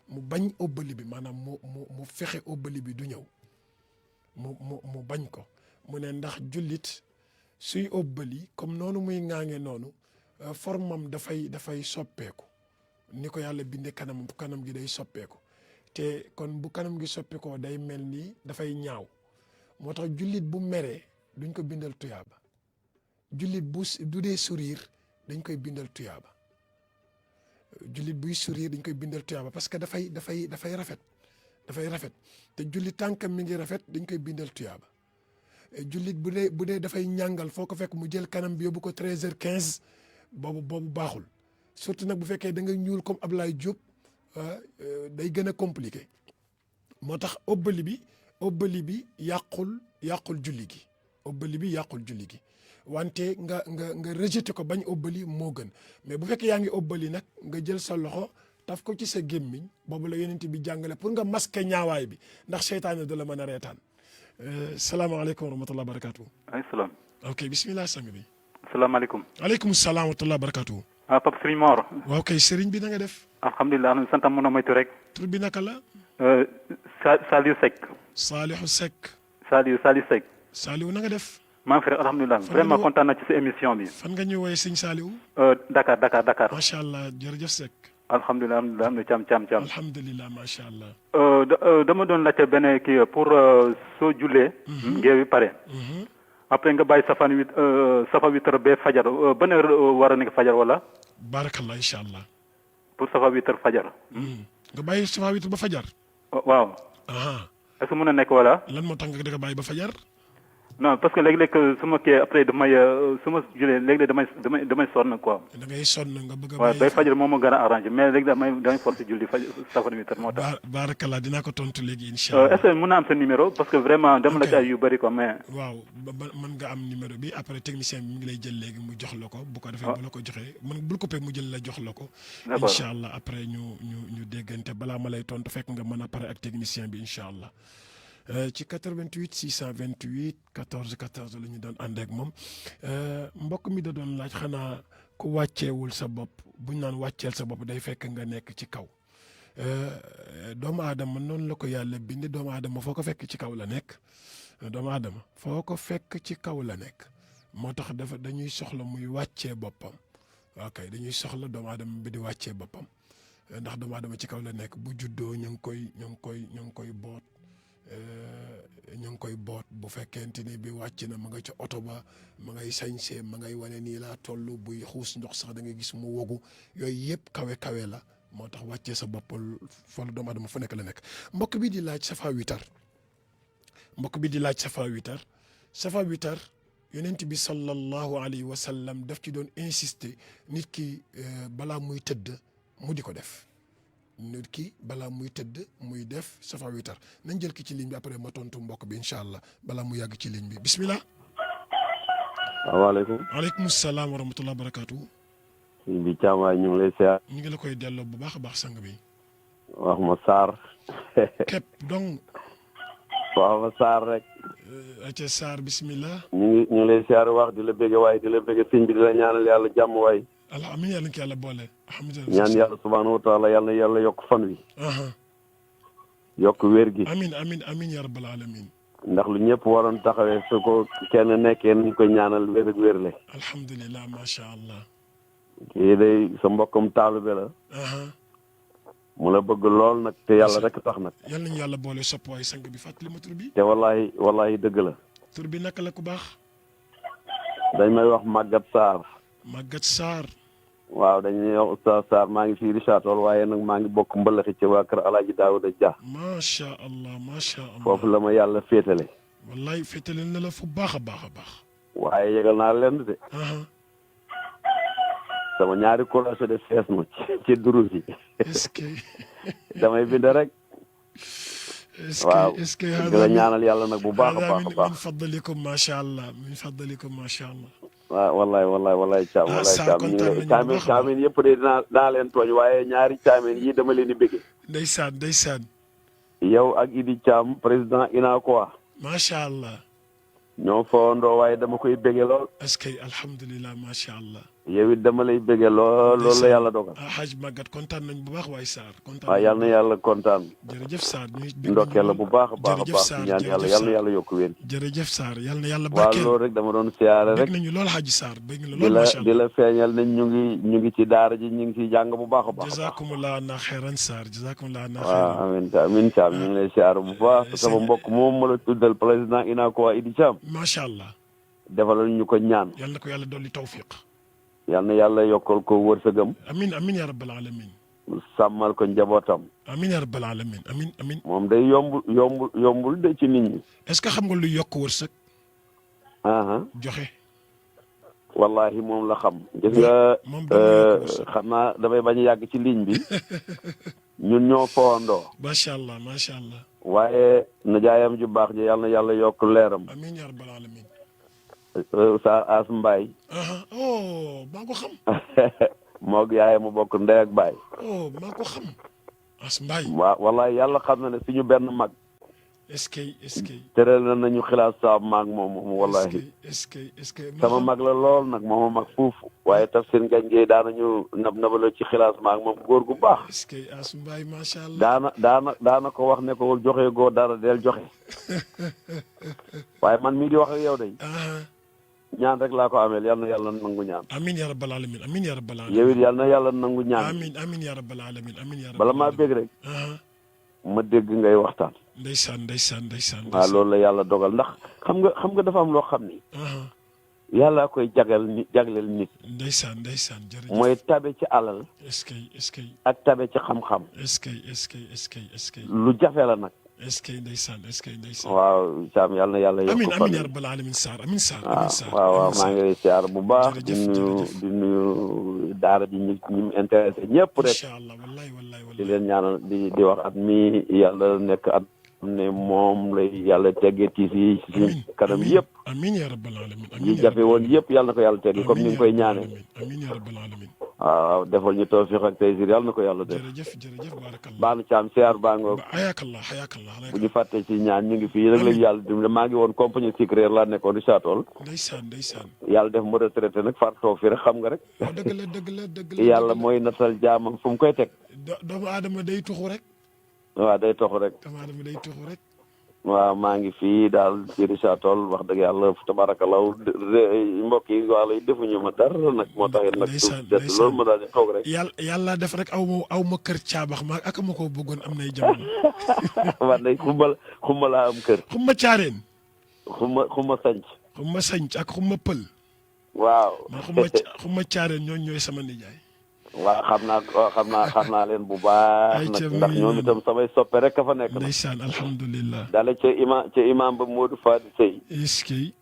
mu bañ obbali bi maanaam mu fexe obbali bi du ñëw mu bañ ko mu ne ndax jullit suy obbali comme noonu muy ŋaange noonu formam dafay soppeeku ni ko yàlla binde kanam gi day soppeeku te kon bu kanam gi soppeekoo day mel ni dafay ñaaw moo tax jullit bu meree duñ ko bindal tuyaaba jullit du dee sourire dañ koy bindal tuyaaba jullit buy sourire dañ koy bindal tuyaaba parce que dafay rafet te jullit tànkam mi ngi rafet dañ koy bindal tuyaaba jullit bu dee dafay ñàngal foo ko fekk mu jël kanam bi yóbbu ko 13h15 boobu baaxul surtout nag bu fekkee da nga ñuul comme Ablaye Diop day gën a compliqué moo tax obbali bi yàqul julli gi obbali bi yàqul julli gi wante nga rejeté ko bañ obbali moo gën mais bu fekkee yaa ngi obbali nag nga jël sa loxo taf ko ci sa gémmiñ boobu la yonent bi jàngale pour nga masque ñaawaay bi ndax seytaane da la mën a reetaan salaamaaleykum wa rahmatulah barakaatu. waaleykum salaam. ok bisimilah sang bi. salaamaaleykum. aleykum salaam wa rahmatulah barakaatu. Pape Serigne Mor. waaw kay Serigne bi na nga def. alhamdulilah nu sant mën a moytu rek. tur bi naka la. Saliou Seck. Saliou Seck. Saliou Seck. Saliou na nga def. maa ngi fi rek alhamdulilah vraiment kontaan na ci sa émission bi. fan nga ñuy woowee sëñ Saliou. Dakar. macha allah jërëjëf Seck. alhamdulilah am na cam. alhamdulilah macha allah. dama doon laajte benn kii pour soo jullee. ngee bi pare. après nga bàyyi safa witar ba fajar ban heure war a nekk fajar wala. barakallah incha allah. pour safa witar fajar. nga bàyyi safa witar ba fajar. waaw. est-ce que mën na nekk wala. lan moo tax nga dëgg bàyyi ba fajar. non parce que léeg-léeg su ma kii après damay su ma julee léeg-léeg damay sonn quoi. da ngay sonn nga bëgg a. waaw bay fajar moom moo gën a arrangé mais léegi damay forcé julli safar witar moo tax. barakallah dinaa ko tontu léegi incha allah. est-ce que mën naa am sa numéro parce que vraiment dama la ci ay yu bëri quoi mais. waaw mën nga am numéro bi après technicien bi mi ngi lay jël léegi mu jox la ko bu ko defee bu la ko joxee man bul coupé mu jël la jox la ko. d'accord incha allah après ñu déggante balaa ma lay tontu fekk nga mën a pare ak technicien bi incha allah. ci 88 628 14 14 la ñu doon ànd ak moom mbokk mi da doon laaj xanaa ku wàcceewul sa bopp bu ñu naan wàcceel sa bopp day fekk nga nekk ci kaw doomu aadama noonu la ko yàlla bindi doomu aadama foo ko fekk ci kaw la nekk doomu aadama foo ko fekk ci kaw la nekk moo tax dañuy soxla muy wàccee boppam ok dañuy soxla doomu aadama bi di wàccee boppam ndax doomu aadama ci kaw la nekk bu juddoo ñu ngi koy boot. ñu ngi koy boot bu fekkente ni bi wàcc na ma nga ca oto ba ma ngay sañsee ma ngay wane nii laa toll buy xuus ndox sax da ngay gis mu wogu yooyu yëpp kawe la moo tax wàccee sa bopp fa la doomu aadama fu nekk la nekk mbokk bi di laaj safa witar yonent bi sallallahu alayhi wa sallam daf ci doon insister nit ki balaa muy tëdd mu di ko def nit ki balaa muy tëdd muy def safa witar nañ jël ki ci ligne bi après ma tontu mbokk bi incha allah balaa mu yàgg ci ligne bi bismillah. salaamaaleykum. waaleykum salaam wa rahmatulah barakaatu. sëñ bi Thiam waay ñu ngi lay siyaar. ñu ngi la koy delloo bu baax a baax sang bi. wax ma Sarr. képp donc. wax ma Sarr rek. Aca Sarr bismillah. ñu ngi lay siyaar wax di la bëgge waay di la bëgge sëñ bi di la ñaanal yàlla jàmm waay. amiin yàlla na ko yàlla boole. alhamdulilah ñaan yàlla subhaanahu wa taala yàlla na yàlla yokk fan wi. yokk wér gi. amiin ya rabbal alamin. ndax lu ñëpp waroon taxawee su ko kenn nekkee nañ ko ñaanal wér ak wérle. alhamdulilah macha allah. kii day sa mbokkam taalube la. mu la bëgg lool nag te yàlla rek tax nag. yal nañu yàlla boole sopp waay sang bi fàttali ma tur bi. te wallahi dëgg la. tur bi naka la ku baax. dañ may wax Maguette Sarr. Maguette Sarr. waaw dañuy wax Oustaz Sarr maa ngi fii Richard Toll waaye nag maa ngi bokk mbalaxi ci waa kër Alaaji Daawuda Dia. macha allah macha allah. foofu la ma yàlla féetale. wallahi féetale na la fu baax a baax a baax. waaye yëgal naa leen de. sama ñaari cloche de fees na ci durus yi. est-ce que. damay bind rek. waaw est-ce que di la ñaanal yàlla nag bu baax a baax a baax. min fadlikum macha allah min fadlikum macha allah. waaw wallaay caam caamin yëpp de dinaa leen tooñ waaye ñaari caamin yi dama leen di bëgge. ndeysaan. yow ak Idi Thiam président UNACOIS. macha allah. ñoo fawandoo waaye dama koy bëgge lool. est-ce que alhamdulilah macha allah. yow it dama lay bëgge lool loolu la yàlla dogal. Hadj Maguette kontaan nañ bu baax waay Sarr. waaw yal na yàlla kontaan. jërëjëf Sarr ndokkeel la bu baax a baax a baax ñaan yàlla yal na yàlla yokk wéen. jërëjëf Sarr yal na yàlla barkeel. waaw loolu rek dama doon siyaare rek. bëgg nañu lool Hadj Sarr bëgg nañu lool macha allah di la feeñal nañ ñu ngi ci daara ji ñu ngi ciy jàng bu baax a baax. jazakumullah na xeeran Sarr jazakumullah na xeeran. waaw amiin Thiam ñu ngi lay siyaare bu baax. sama mbokk moom ma la tuddal président UNACOIS Idi Thiam. macha allah. defalal ñu ko ñaan. yal na ko yàlla dolli tawfiq. yal na yàlla yokkal ko wërsëgam. amiin ya rabbal alamin. sàmmal ko njabootam. amiin ya rabbal alamin amiin. moom day yombul de ci nit ñi. est-ce que xam nga luy yokk wërsëg. joxe. wallahi moom la xam. gis nga xam naa damay bañ a yàgg ci ligne bi. ñun ñoo fowandoo. macha allah. waaye najaayam ju baax ji yal na yàlla yokk leeram. amiin ya rabbal alamin. Sa As Mbaye. maa ko xam. moog yaay mu bokk ndey ak baay. maa ko xam. As Mbaye. waaw wallahi yàlla xam na ne suñu benn mag. est-ce que. tëral nañu xilaas sa maag moom wallahi. est-ce que. sama mag la lool nag moom mag fuufu. waaye Tafsir Ngagne Gueye daanañu nabalo ci xilaas maag moom góor gu baax. est-ce que As Mbaye macha allah. daana ko wax ne ko joxe goo dara del joxe. waaye man mii di wax ak yow day. ñaan rek laa ko ameel yal na yàlla nangu ñaan. amiin ya rabbal alamin amiin ya rabbal alamin. yow it yal na yàlla nangu ñaan. amiin ya rabbal alamin amiin ya rabbal alamin. bala maa bég rek. ma dégg ngay waxtaan. ndeysaan. waaw loolu la yàlla dogal ndax xam nga dafa am loo xam ni. yàlla koy jagleel nit. ndeysaan jërëjëf. mooy tabe ci alal. est-ce que. ak tabe ci xam-xam. est-ce que. lu jafe la nag. est-ce que ndeysaan. waaw Thiam yal na yàlla yokk fan. amiin ya rabbal alamin Sarr amiin Sarr. waaw maa ngi lay siyaar bu baax. di nuyu daara ji ñu intéressé ñëpp rek. incha allah wallaay. di leen ñaanal di wax at mi yàlla nekk at ne moom lay yàlla teggee tiis yi ci kanam yëpp. amiin ya rabbal alamin. yi jafe woon yëpp yàlla na ko yàlla teggi comme ni nga koy ñaanee. amiin ya rabbal alamin. waaw defal ñu tawfiq ak taysir yàlla na ko yàlla def. jërëjëf barakallah. baax na Thiam siyaar baa ngoog. hayakallah. bu ñu fàttee ci ñaan ñu ngi fii rek lañu yàlla dimbali maa ngi woon compagnie sucrière laa nekkoon di Château. ndeysaan. yàlla def ma retraité nag far toog fi rek xam nga rek. dëgg la. yàlla mooy natal jaamam fu mu koy teg. doomu aadama day tuxu rek. waaw day toxu rek. waaw maa ngi fii daal ci Richard Toll wax dëgg yàlla tabaarakallaa mbokk yi wàlla yi defuñu ma dara nag moo tax it nag des loolu ma daal di toog rek. yàlla def rek aw ma kër caabax ma ak ma ko bëggoon am nay jamono. wax dëgg xumba laa am kër. xumba caareen. xumba sanc. xumba sanc ak xumba pël. waaw. man xumba caareen ñooy sama nijaay. waaw xam naa leen bu baax nag ndax ñoom itam samay soppe rek ka fa nekk. ndeysaan alhamdulilah. daale ca imam ba Modou Fadi Sey. est-ce que.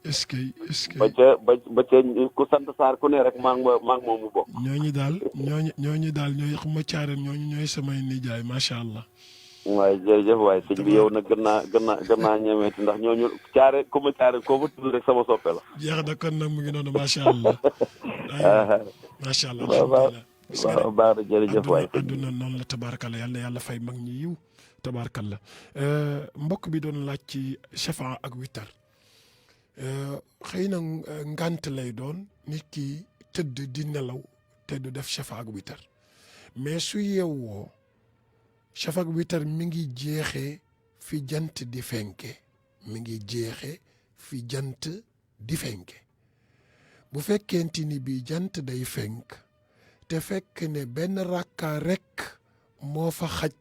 ba ca ku sant Sarr ku ne rek maa ngi moom mu bokk. ñooñu daal ñooy xuma caareen ñooy samay nijaay macha allah. waaye jërëjëf waaye sëñ bi yow nag gën naa ñemeeti ndax ñooñu caare ku ma caare koo ma tudd rek sama soppe la. jeex na kon nag mu ngi noonu macha allah. macha allah alhamdulilah. waaw baax na jërëjëf waay. adduna noonu la tabaarkalla yàlla fay mag ñi yiw tabaarkalla mbokk bi doon laaj ci shafaa ak witar xëy na ngant lay doon nit ki tëdd di nelaw te du def shafaa ak witar mais su yeewoo shafaa ak witar mi ngi jeexee fi jant di fenke bu fekkente ni bi jant day fenk te fekk ne benn rakka rekk moo fa xaj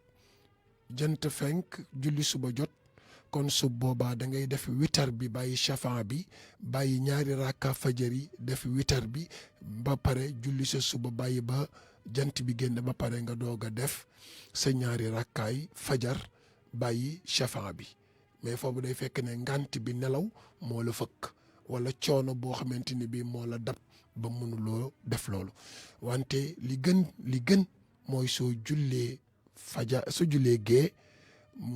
jant fenk julli suba jot kon su boobaa da ngay def witar bi bàyyi shafaa bi bàyyi ñaari rakka fajar yi def witar bi ba pare julli sa suba bàyyi ba jant bi génn ba pare nga doog a def sa ñaari rakkaay fajar bàyyi shafaa bi mais foofu day fekk ne ngant bi nelaw moo la fëkk wala coono boo xamante ni bii moo la dab ba mënuloo def loolu wante li gën mooy soo jullee gee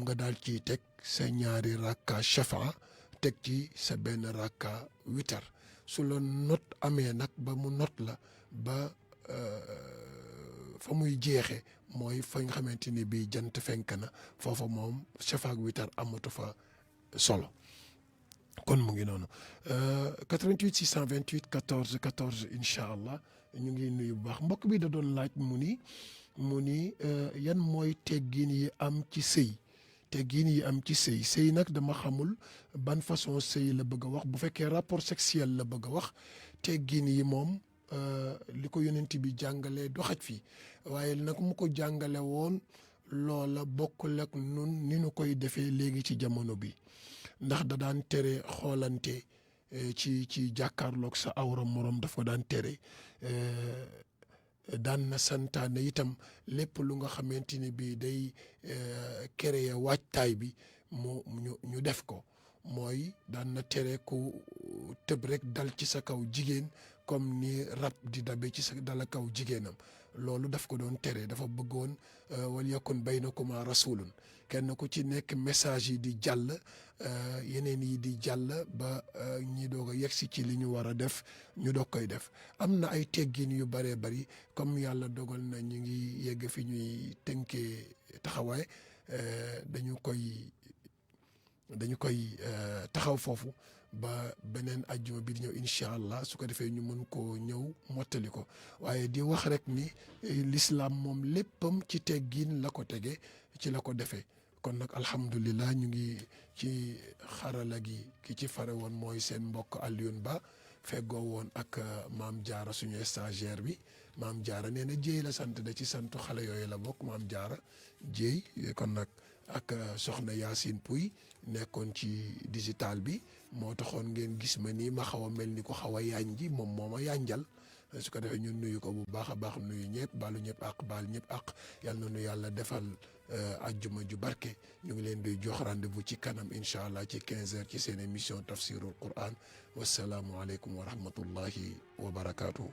nga daal ciy teg sa ñaari rakka shafa teg ci sa benn rakka witar su la not amee nag ba mu not la ba fa muy jeexe mooy fa nga xamante ni bii jant fenk na foofa moom shafa ak witar amatu fa solo kon mu ngi noonu 88 628 14 14 incha allah ñu ngi nuyu bu baax mbokk bi da doon laaj mu ni yan mooy teggin yi am ci sëy sëy nag dama xamul ban façon sëy la bëgg a wax bu fekkee rapport sexuel la bëgg a wax teggin yi moom li ko yonent bi jàngalee du xaj fii waaye nag mu ko jàngale woon loola bokkul ak nun ni nu koy defee léegi ci jamono bi ndax da daan tere xoolante ci jàkkaarloog sa awra morom daf ko daan tere daan na santaane itam lépp lu nga xamante ni bii day créer waajtaay bi ñu def ko mooy daan na tere ku tëb rek dal ci sa kaw jigéen comme ni rab di dabe ci sa dala kaw jigéenam loolu daf ko doon tere dafa bëggoon wal yakun baynakuma rasulun kenn ku ci nekk message yi di jàll yeneen yi di jàll ba ñi doog a yegsi ci li ñu war a def ñu doog koy def am na ay teggin yu bëree bëri comme yàlla dogal na ñu ngi yegg fi ñuy tënkee taxawaay dañu koy taxaw foofu ba beneen ajjuma bi di ñëw incha allah su ko defee ñu mën koo ñëw mottali ko waaye di wax rek ni l'islam moom léppam ci teggin la ko tege ci la ko defee kon nag alhamdulillah ñu ngi ci xarala gi ki ci fare woon mooy seen mbokk Alioune Ba feggoo woon ak maam Diarra suñu stagiaire bi maam Diarra nee na jéey la sant da ci santu xale yooyu la bokk maam Diarra jéey kon nag ak soxna Yacine Pouy nekkoon ci digital bi moo taxoon ngeen gis ma nii ma xaw a mel ni ko xaw a yaañ moom moo ma yànjal su ko defee ñun nuyu ko bu baax a baax nuyu ñëpp baalu ñëpp ak baal ñëpp ak yal na nu yàlla defal ajjuma ju barke ñu ngi leen di jox rendez-vous ci kanam incha allah ci 15h ci seen émission tafsirul Quran wasalaamualeykum wa rahmatullahi wa barakaatu.